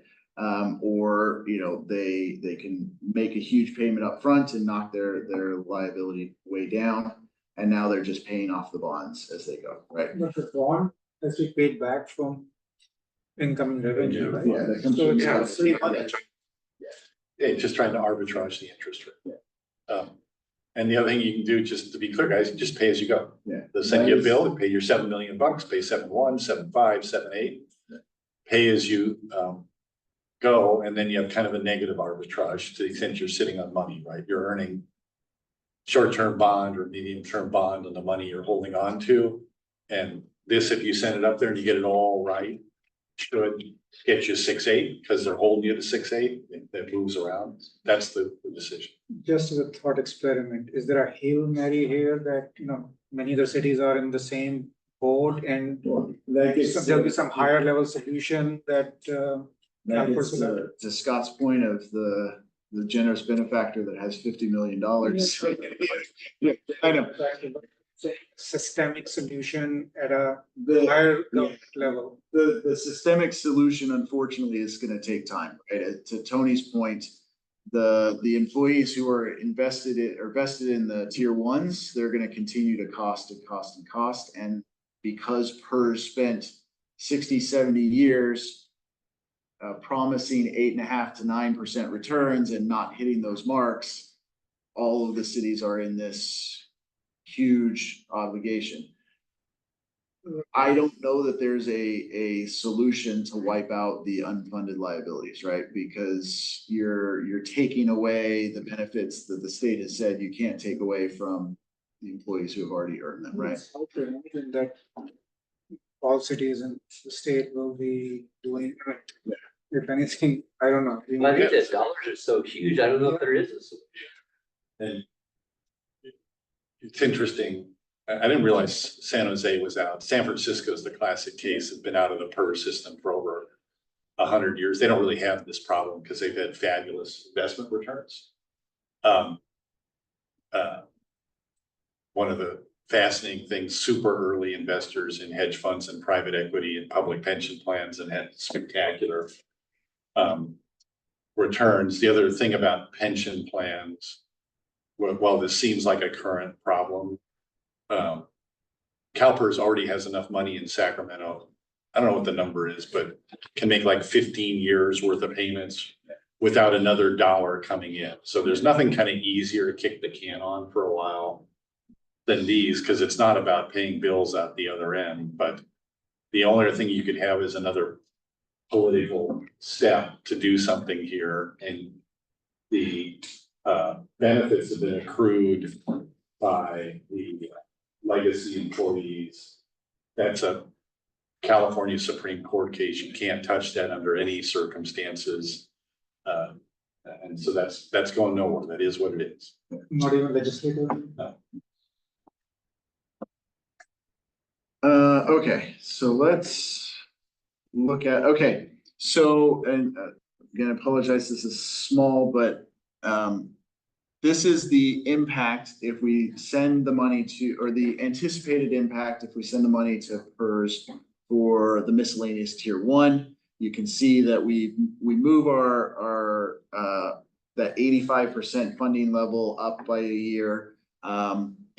Or they can make a huge payment up front and knock their liability way down. And now they're just paying off the bonds as they go, right? But the bond has to be paid back from incoming revenue, right? Yeah, that comes So from it's the- not free money. Yeah, just trying to arbitrage the interest rate. And the other thing you can do, just to be clear, guys, just pay as you go. Yeah. They'll send you a bill and pay your $7 million, pay 7.1, 7.5, 7.8. Pay as you go, and then you have kind of a negative arbitrage to the extent you're sitting on money, right? You're earning short-term bond or medium-term bond on the money you're holding on to. And this, if you send it up there and you get it all right, should get you 6.8 because they're holding you to 6.8, that moves around. That's the decision. Just as a thought experiment, is there a Hail Mary here that, many other cities are in the same boat and there'll be some higher level solution that, That Of gets course, to Scott's point of the generous benefactor that has $50 million. Yeah, I know. systemic solution at a The, higher government level? the systemic solution unfortunately is gonna take time, right? To Tony's point, the employees who are vested in the tier ones, they're gonna continue to cost and cost and cost. And because PERS spent 60, 70 years promising 8.5% to 9% returns and not hitting those marks, all of the cities are in this huge obligation. I don't know that there's a solution to wipe out the unfunded liabilities, right? Because you're taking away the benefits that the state has said you can't take away from the employees who have already earned them, right? It's hard to imagine that all cities in the state will be doing it. If anything, I don't know. I think the dollars are so huge, I don't know if there is a solution. And it's interesting. I didn't realize San Jose was out. San Francisco is the classic case. It's been out of the PERS system for over 100 years. They don't really have this problem because they've had fabulous investment returns. One of the fascinating things, super early investors in hedge funds and private equity and public pension plans and had spectacular returns. The other thing about pension plans, while this seems like a current problem, CalPERS already has enough money in Sacramento. I don't know what the number is, but can make like 15 years worth of payments without another dollar coming in. So there's nothing kind of easier to kick the can on for a while than these, because it's not about paying bills at the other end. But the only other thing you could have is another political step to do something here, and the benefits have been accrued by the legacy employees. That's a California Supreme Court case. You can't touch that under any circumstances. And so that's going nowhere. That is what it is. Not even legislative? No. Okay, so let's look at, okay, so, and again, I apologize, this is small, but this is the impact if we send the money to, or the anticipated impact if we send the money to PERS for the miscellaneous tier one. You can see that we move our that 85% funding level up by a year.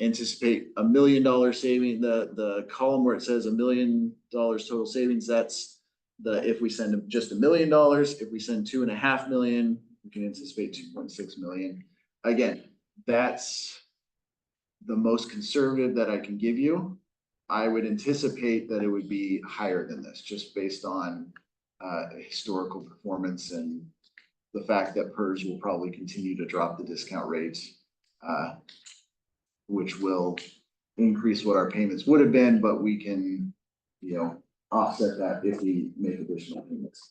Anticipate $1 million saving, the column where it says $1 million total savings, that's if we send just $1 million. If we send 2.5 million, we can anticipate 2.6 million. Again, that's the most conservative that I can give you. I would anticipate that it would be higher than this, just based on historical performance and the fact that PERS will probably continue to drop the discount rates, which will increase what our payments would have been, but we can, offset that if we make additional payments.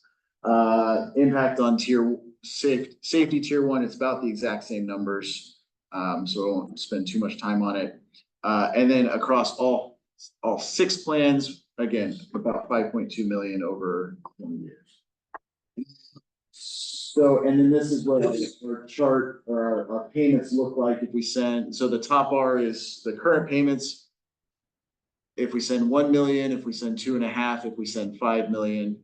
Impact on safety tier one, it's about the exact same numbers. So I won't spend too much time on it. And then across all 6 plans, again, about 5.2 million over 20 years. So, and then this is what our chart or our payments look like if we send, so the top bar is the current payments. If we send 1 million, if we send 2.5, if we send 5 million,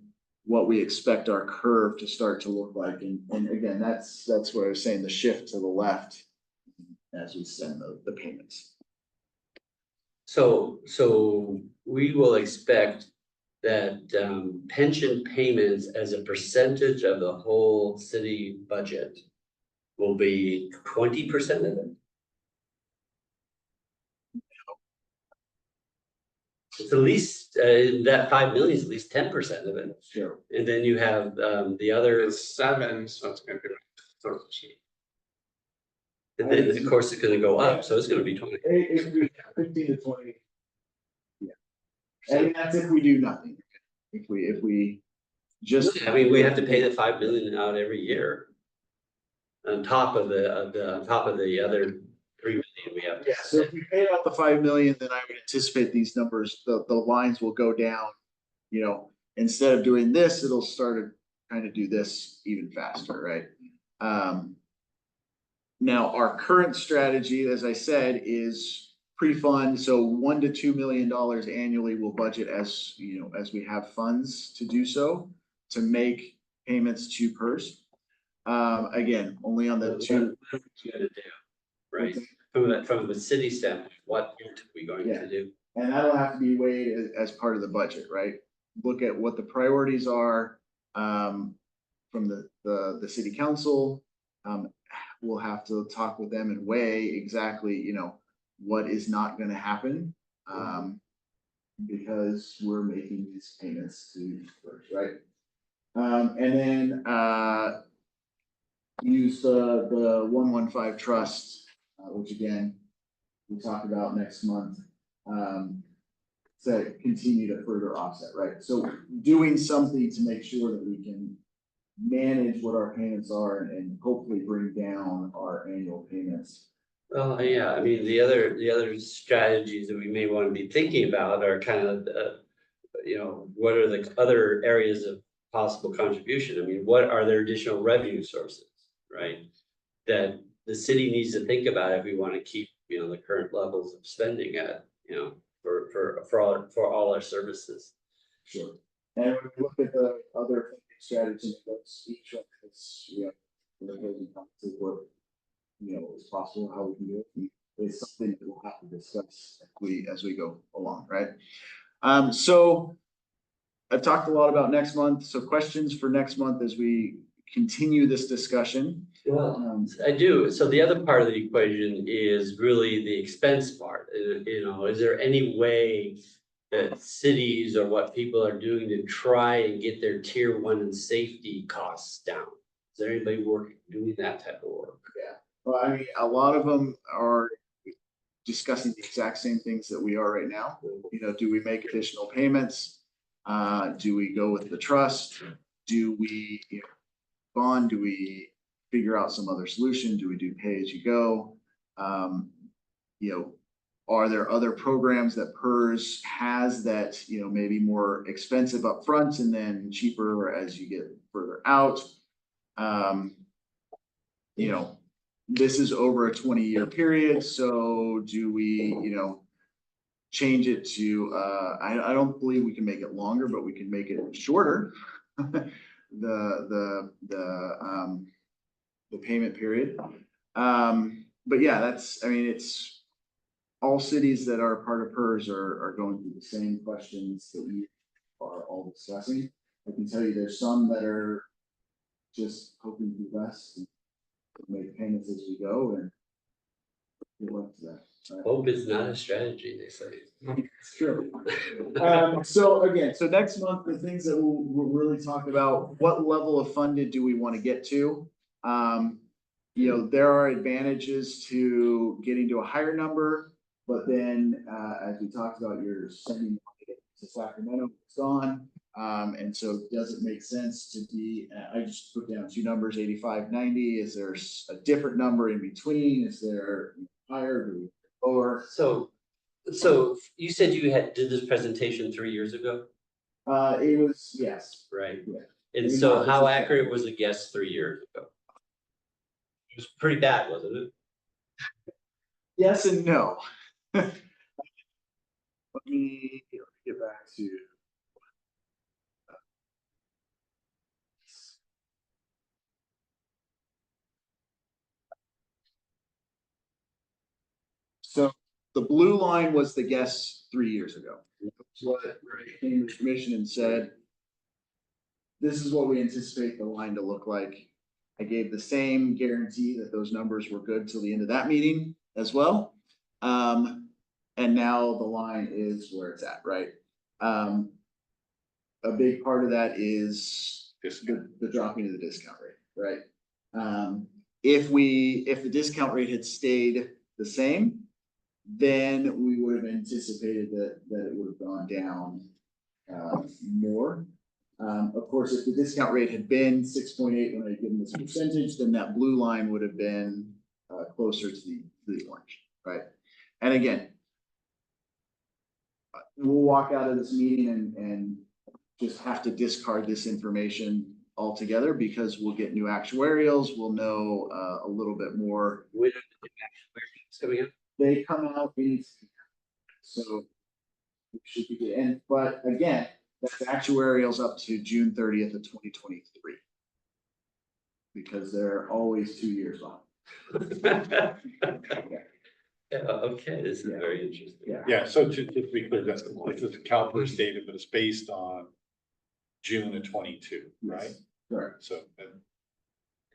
what we expect our curve to start to look like. And again, that's what I was saying, the shift to the left as we send the payments. So we will expect that pension payments as a percentage of the whole city budget will be 20% of it. It's at least that 5 million is at least 10% of it. Sure. And then you have the other, It's 7, so it's gonna be 13. and then of course it's gonna go up, so it's gonna be 20. 15 to 20. Yeah. And that's if we do nothing. If we just. I mean, we have to pay the 5 million out every year. On top of on top of the other 3 million we have. to Yeah, so if we paid out the 5 million, then I would anticipate these numbers, the lines will go down. You know, instead of doing this, it'll start to kind of do this even faster, right? Now, our current strategy, as I said, is pre-fund, so $1 to $2 million annually we'll budget as, you know, as we have funds to do so, to make payments to PERS. Again, only on the two. What are we gonna do, right? From the city standpoint, what are we going Yeah. to do? And that'll have to be weighed as part of the budget, right? Look at what the priorities are, from the city council. We'll have to talk with them and weigh exactly, you know, what is not gonna happen. Because we're making these payments to PERS, right? And then, use the 115 trust, which again, we'll talk about next month. To continue to further offset, right? So doing something to make sure that we can manage what our payments are and hopefully bring down our annual payments. Well, yeah, I mean, the other strategies that we may want to be thinking about are kind of, you know, what are the other areas of possible contribution? I mean, what are their additional revenue sources, right? That the city needs to think about if we want to keep, you know, the current levels of spending at, you know, for all our services. Sure. And when we look at the other strategies, that's each of us, you know, to what, you know, is possible, how we can do it. It's something that we'll have to discuss as we go along, right? So I've talked a lot about next month. So questions for next month as we continue this discussion. Well, I do. So the other part of the equation is really the expense part. You know, is there any way that cities or what people are doing to try and get their tier 1 safety costs down? Is there anybody doing that type of work? Yeah. Well, I mean, a lot of them are discussing the exact same things that we are right now. You know, do we make additional payments? Do we go with the trust? Do we, you know, bond? Do we figure out some other solution? Do we do pay as you go? You know, are there other programs that PERS has that, you know, maybe more expensive up front and then cheaper as you get further out? You know, this is over a 20-year period. So do we, you know, change it to, I don't believe we can make it longer, but we can make it shorter. The payment period. But yeah, I mean, it's all cities that are part of PERS are going through the same questions that we are all discussing. I can tell you there's some that are just hoping to do best and make payments as we go, and we'll up to that. Right? Hope is not a strategy, they say. It's true. So again, so next month, the things that we'll really talk about, what level of funded do we want to get to? You know, there are advantages to getting to a higher number, but then, as we talked about, you're sending to Sacramento, it's gone. And so does it make sense to be, I just put down two numbers, 85, 90. Is there a different number in between? Is there higher or lower? So you said you did this presentation 3 years ago, It was, yes. right? Yeah. And Maybe so not how this exact. accurate was the guess 3 years ago? It was pretty bad, wasn't it? Yes and no. Let me get back to. So the blue line was the guess 3 years ago. That's what came to the commission and said, this is what we anticipate the line to look like. I gave the same guarantee that those numbers were good till the end of that meeting as well. And now the line is where it's at, right? A big part of that is the dropping of the discount rate, right? If the discount rate had stayed the same, then we would have anticipated that it would have gone down more. Of course, if the discount rate had been 6.8 when I given this percentage, then that blue line would have been closer to the orange, right? And again, we'll walk out of this meeting and just have to discard this information altogether because we'll get new actuarials, we'll know a little bit more. When are the actuaries coming up? They come out in, so it should be good. And but again, that's actuarials up to June 30th of 2023. Because they're always 2 years long. Yeah, okay, this is Yeah. very interesting. Yeah. Yeah, so just to be clear, that's the CalPERS data, but it's based on June of 22, right? Correct. So I'm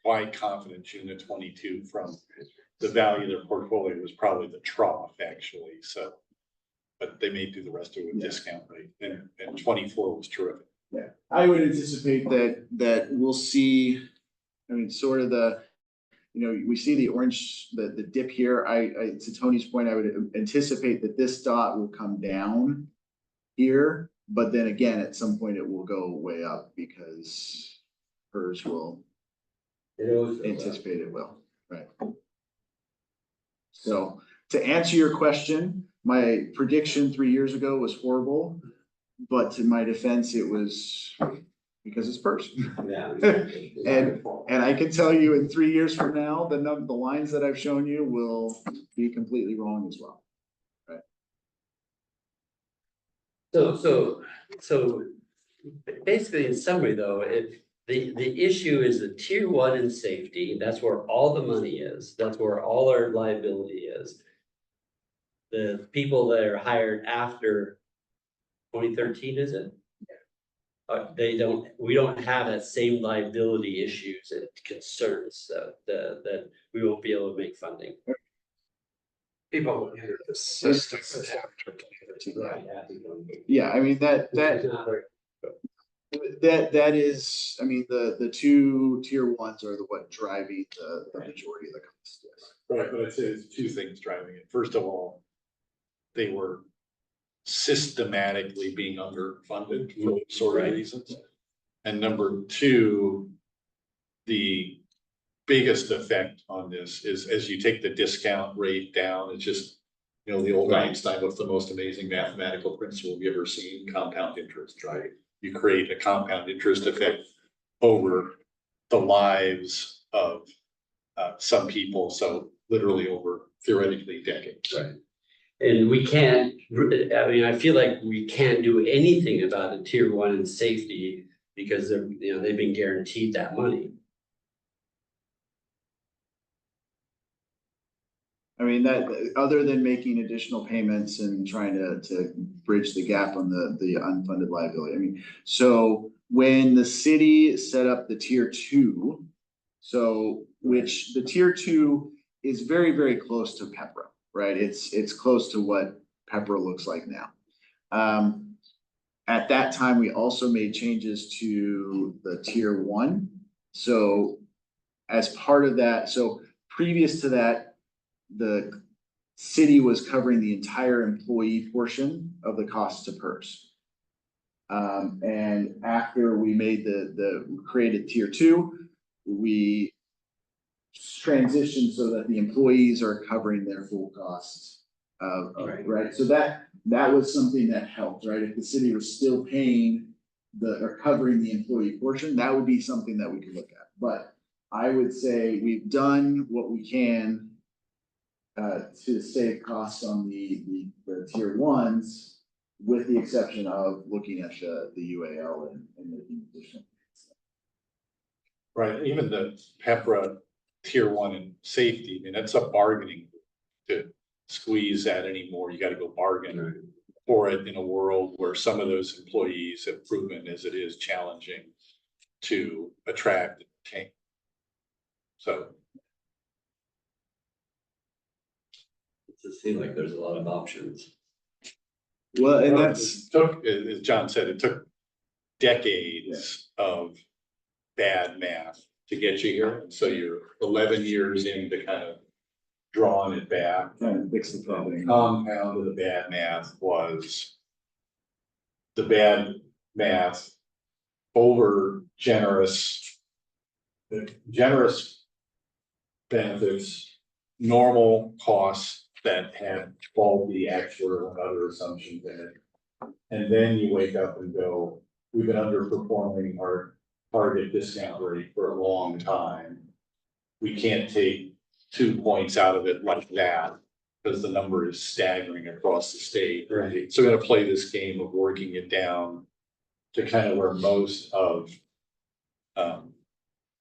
quite confident June of 22 from the value of their portfolio was probably the trough actually, so. But they may do the rest of it with Yeah. discount rate, and 24 was terrific. Yeah, I would anticipate that we'll see, I mean, sort of we see the orange, the dip here. To Tony's point, I would anticipate that this dot will come down here, but then again, at some point it will go way up because hers will anticipate it will, right? So to answer your question, my prediction 3 years ago was horrible, but to my defense, it was because it's PERS. Yeah. And I can tell you in 3 years from now, the lines that I've shown you will be completely wrong as well. So basically, in summary, though, the issue is the tier 1 in safety, that's where all the money is, that's where all our liability is. The people that are hired after 2013, is it? We don't have that same liability issues and concerns that we won't be able to make funding. People enter the system. Yeah, I mean, that is, I mean, the two tier ones are what driving the majority of the cost. Yes. Right, but I'd say there's two things driving it. First of all, they were systematically being underfunded for sort of Right. reasons. And number two, the biggest effect on this is as you take the discount rate down, it's just, the old Einstein, what's the most amazing mathematical principle you've ever seen? Compound interest, right? You create a compound interest effect over the lives of some people, so literally over theoretically decades. Right. And we can't, I feel like we can't do anything about a tier 1 in safety because they've been guaranteed that money. I mean, that, other than making additional payments and trying to bridge the gap on the unfunded liability, I mean, so when the city set up the tier 2, which the tier 2 is very, very close to PEPRA, right? It's close to what PEPRA looks like now. At that time, we also made changes to the tier 1. So as part of that, so previous to that, the city was covering the entire employee portion of the cost to PERS. And after we made created tier 2, we transitioned so that the employees are covering their full costs. Right, so that was something that helped, right? If the city was still paying or covering the employee portion, that would be something that we could look at. But I would say we've done what we can to save costs on the tier 1s, with the exception of looking at the UAL and making additional. Right, even the PEPRA tier 1 in safety, I mean, that's a bargaining to squeeze that anymore. You gotta go bargain for it in a world where some of those employees have proven as it is challenging to attract and retain. So. It seems like there's a lot of options. Well, and Well, that's it took, as John said, it took decades of bad math to get you here. And so you're 11 years into kind of drawing it back. kind of fix the problem. Compound of the bad math was the bad math over generous benefits, normal costs that have faulty actual and other assumptions in it. And then you wake up and go, we've been underperforming our target discount rate for a long time. We can't take 2 points out of it like that, because the number is staggering across the state. Right. So we're gonna play this game of working it down to kind of where most of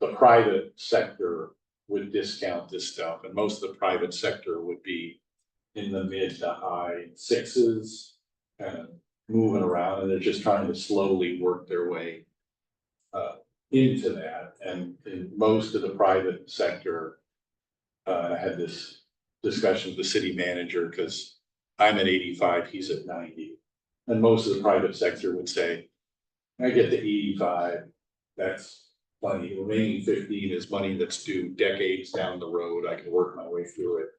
the private sector would discount this stuff, and most of the private sector would be in the mid to high sixes, kind of moving around, and they're just trying to slowly work their way into that. And in most of the private sector, I had this discussion with the city manager, because I'm at 85, he's at 90. And most of the private sector would say, I get to 85, that's plenty. Remaining 15 is money that's due decades down the road. I can work my way through it.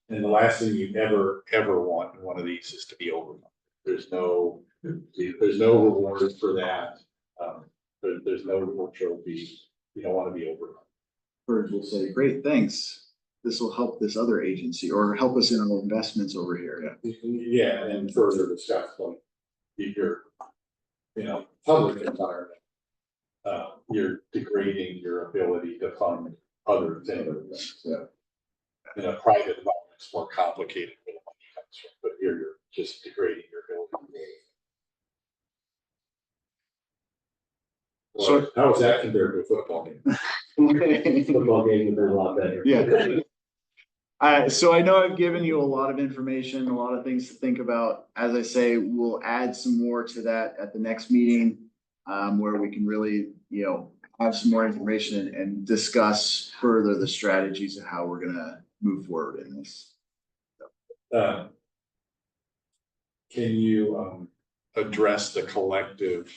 And the last thing you ever want in one of these is to be overwhelmed. There's no reward for that. There's no reward trophy. You don't want to be overwhelmed. Birds will say, great, thanks. This will help this other agency or help us in our investments over here. Yeah. Yeah, and further discuss like your, public environment. You're degrading your ability to fund other things. Yeah. In a private environment, it's more complicated where the money comes from, but here you're just degrading your ability. So- How is that compared to a football game? Football game would be a lot better. Yeah. So I know I've given you a lot of information, a lot of things to think about. As I say, we'll add some more to that at the next meeting, where we can really, have some more information and discuss further the strategies of how we're gonna move forward in this. Can you address the collective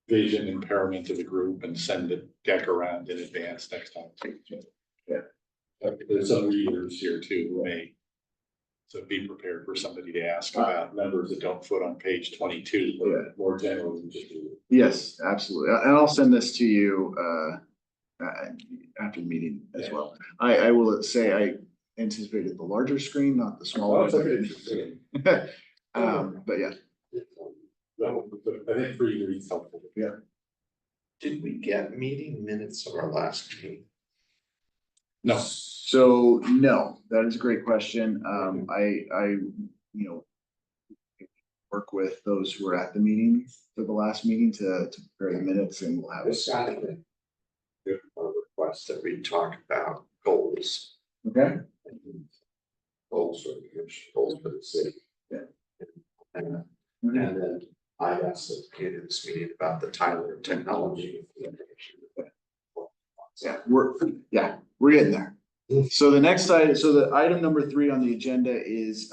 vision impairment of the group and send the deck around in advance next time? Yeah. There's some readers here too who may, so be prepared for somebody to ask about numbers that don't fit on page 22, but more generally just. Yes, absolutely. And I'll send this to you after the meeting as well. I will say I anticipated the larger screen, not the smaller. Oh, it's okay. But yeah. I think for you, it's helpful. Yeah. Did we get meeting minutes of our last meeting? No. So, no, that is a great question. I work with those who were at the meeting for the last meeting to prepare the minutes, and we'll have It's got a request that we talk about goals. Okay. Goals for the commission, goals for the city. Yeah. And then I asked at the beginning of this meeting about the Tyler technology. Yeah, we're getting there. So the next item, so the item number 3 on the agenda is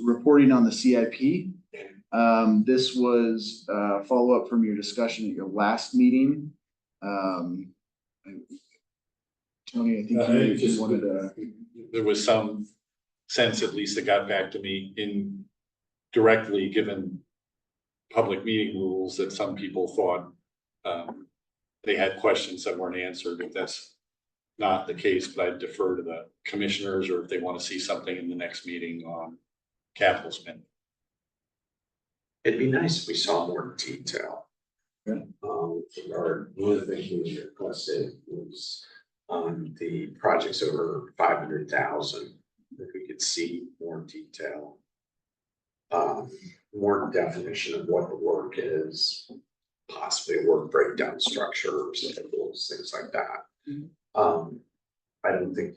reporting on the CIP. This was follow-up from your discussion at your last meeting. Tony, I think you just wanted to. There was some sense, at least, that got back to me indirectly, given public meeting rules, that some people thought they had questions that weren't answered. If that's not the case, but I'd defer to the commissioners, or if they want to see something in the next meeting on capital spending. It'd be nice if we saw more detail. Yeah. Or one of the things we requested was on the projects over 500,000, if we could see more detail. More definition of what the work is, possibly a work breakdown structure, schedules, things like that. I don't think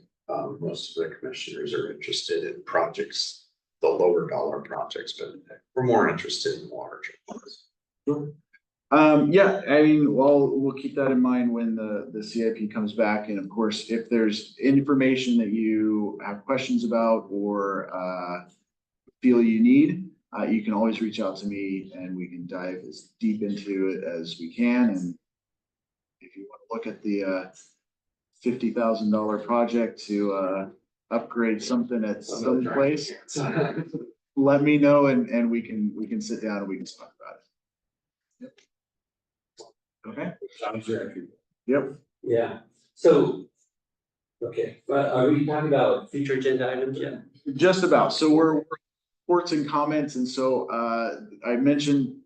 most of the commissioners are interested in projects, the lower dollar projects, but we're more interested in larger ones. Sure. Yeah, I mean, we'll keep that in mind when the CIP comes back. And of course, if there's information that you have questions about or feel you need, you can always reach out to me and we can dive as deep into it as we can. And if you want to look at the $50,000 project to upgrade something at some place, let me know and we can sit down and we can talk about it. Okay, John's ready. yep. Yeah, so, okay, but are we talking about future agenda items yet? Just about. So we're reports and comments, and so I mentioned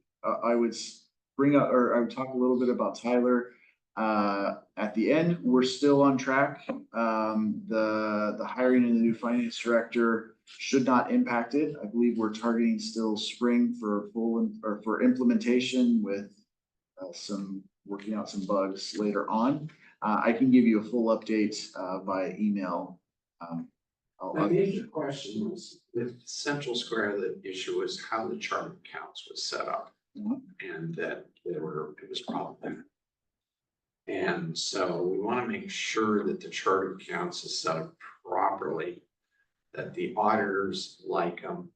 I would bring up, or I would talk a little bit about Tyler. At the end, we're still on track. The hiring of the new finance director should not impact it. I believe we're targeting still spring for for implementation with some working out some bugs later on. I can give you a full update by email. I think the question was, with Central Square, the issue was how the chart of accounts was set up. Mhm. And that it was problematic. And so we want to make sure that the chart of accounts is set up properly, that the auditors like them,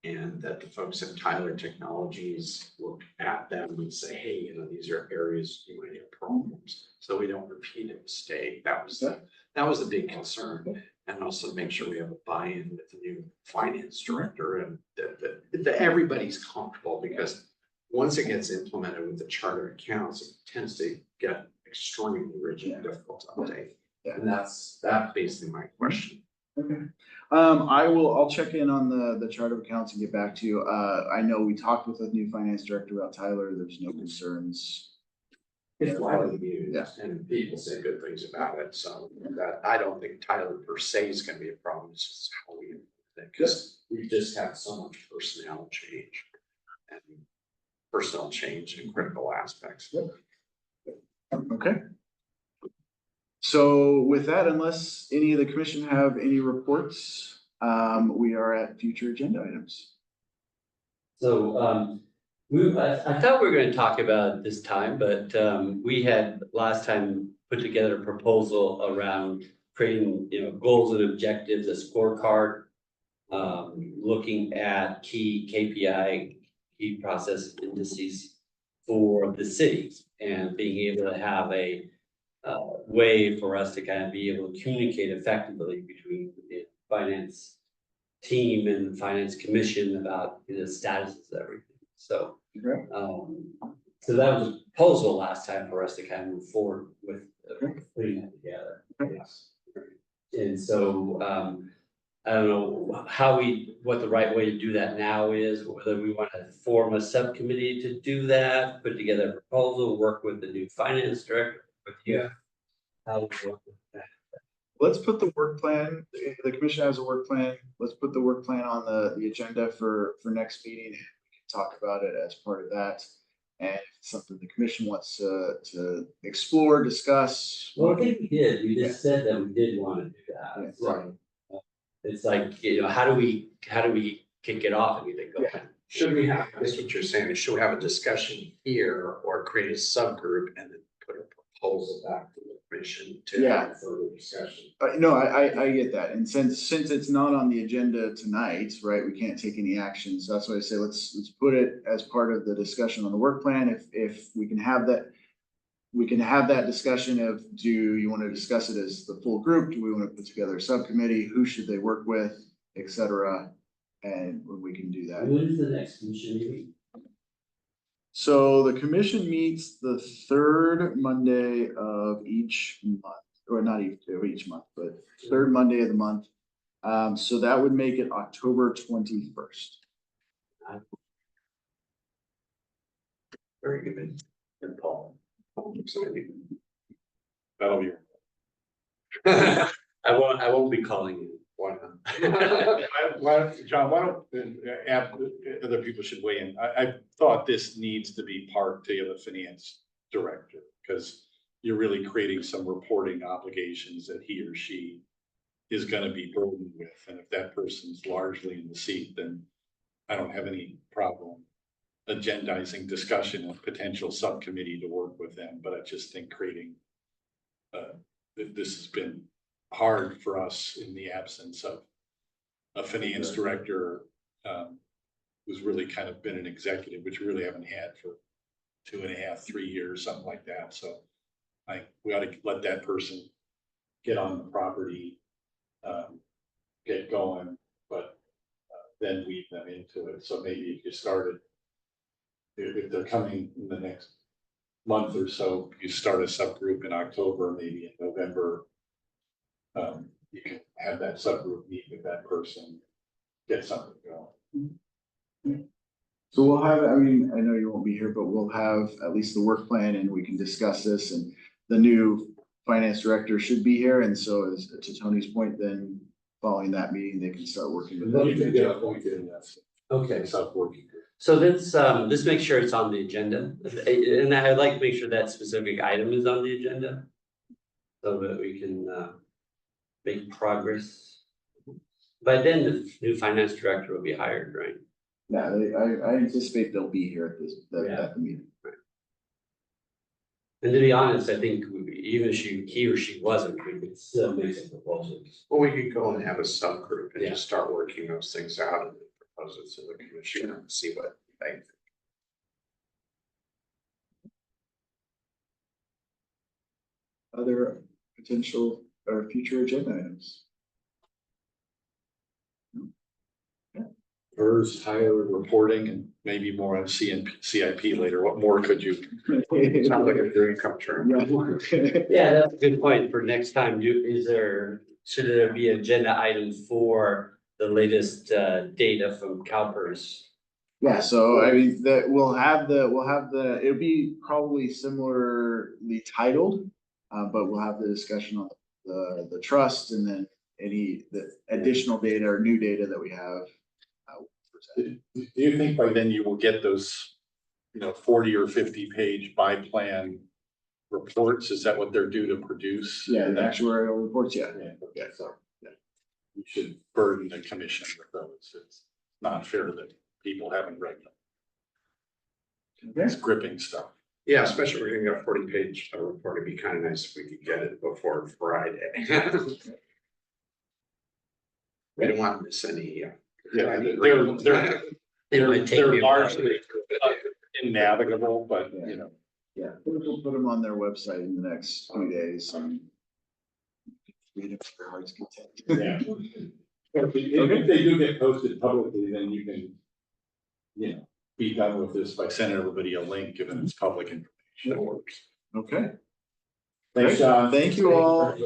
and that the folks at Tyler Technologies look at them and say, hey, you know, these are areas you might have problems. So we don't repeat a mistake. That was a big concern. And also make sure we have a buy-in with the new finance director and that everybody's comfortable, because once it gets implemented with the charter accounts, it tends to get extremely rigid and difficult to update. Yeah. And that's basically my question. Okay. I'll check in on the chart of accounts and get back to you. I know we talked with the new finance director about Tyler. There's no concerns. It's widely used, Yeah. and people say good things about it, so that, I don't think Tyler per se is gonna be a problem, it's just how we, because we just have so much personnel change. And personnel change in critical aspects. Okay. So with that, unless any of the commission have any reports, we are at future agenda items. So, I thought we were gonna talk about it this time, but, we had last time put together a proposal around creating, you know, goals and objectives, a scorecard. Looking at key KPI, key process indices for the cities and being able to have a way for us to kind of be able to communicate effectively between the finance team and the finance commission about the status of everything. So, Okay. so that was a proposal last time for us to kind of move forward with putting that together. Yes. And so, I don't know what the right way to do that now is, whether we want to form a subcommittee to do that, put together a proposal, work with the new finance director, with you. How would we work with that? Let's put the work plan, the commission has a work plan. Let's put the work plan on the agenda for next meeting. We can talk about it as part of that. And if it's something the commission wants to explore, discuss. Well, I think we did, we just said that we did want to do that. Right. It's like, you know, how do we kick it off? And you think, okay. Should we have, that's what you're saying, is should we have a discussion here or create a subgroup and then put a proposal back to the commission to Yeah. have further discussion? No, I get that. And since it's not on the agenda tonight, right, we can't take any action. So that's why I say let's put it as part of the discussion on the work plan. If we can have that, we can have that discussion of, do you want to discuss it as the full group? Do we want to put together a subcommittee? Who should they work with, et cetera? And we can do that. When is the next commission meeting? So the commission meets the third Monday of each month, or not each month, but third Monday of the month. So that would make it October 21st. Very good. And Paul. That'll be. I won't be calling you. Why not? John, why don't, other people should weigh in. I thought this needs to be part of the finance director, because you're really creating some reporting obligations that he or she is gonna be burdened with. And if that person's largely in the seat, then I don't have any problem agendizing discussion of potential subcommittee to work with them, but I just think creating this has been hard for us in the absence of a finance director who's really kind of been an executive, which we really haven't had for 2.5, 3 years, something like that. So we ought to let that person get on the property, get going, but then weave them into it. So maybe if you started, if they're coming in month or so, you start a subgroup in October, maybe in November. You can have that subgroup meet with that person, get something going. So we'll have, I mean, I know you won't be here, but we'll have at least the work plan and we can discuss this, and the new finance director should be here. And so as to Tony's point, then following that meeting, they can start working with You can get that. appointed in that. Okay. Sub-working group. So let's make sure it's on the agenda, and I'd like to make sure that specific item is on the agenda. So that we can make progress. By then, the new finance director will be hired, right? Yeah, I anticipate they'll be here at this, at the meeting. And to be honest, I think even if he or she wasn't, we could still make some proposals. Well, we could go and have a subgroup and Yeah. just start working those things out and propose it to the commission and see what they think. Other potential or future agenda items? PERS, higher reporting, and maybe more on CIP later. What more could you? Sounds like a dream come true. Yeah, that's a good point for next time. Should there be agenda items for the latest data from CalPERS? Yeah, so I mean, we'll have it'll be probably similarly titled, but we'll have the discussion on the trust and then the additional data or new data that we have. Do you think by then you will get those, 40 or 50 page by plan reports? Is that what they're due to produce? Yeah, the actuarial reports, yeah. Okay, so, you should burden the commission with those. It's not fair that people haven't read them. It's gripping stuff. Yeah, especially if we're gonna get a 40-page report. It'd be kind of nice if we could get it before Friday. We don't want to miss any. Yeah, any they're It might take me a while. largely innavigable, but Yeah, we'll put them on their website in the next few days and read it to their heart's content. yeah. If they do get posted publicly, then you can, be done with this by sending everybody a link, given it's public information. Okay. Thanks, John. Thank you all.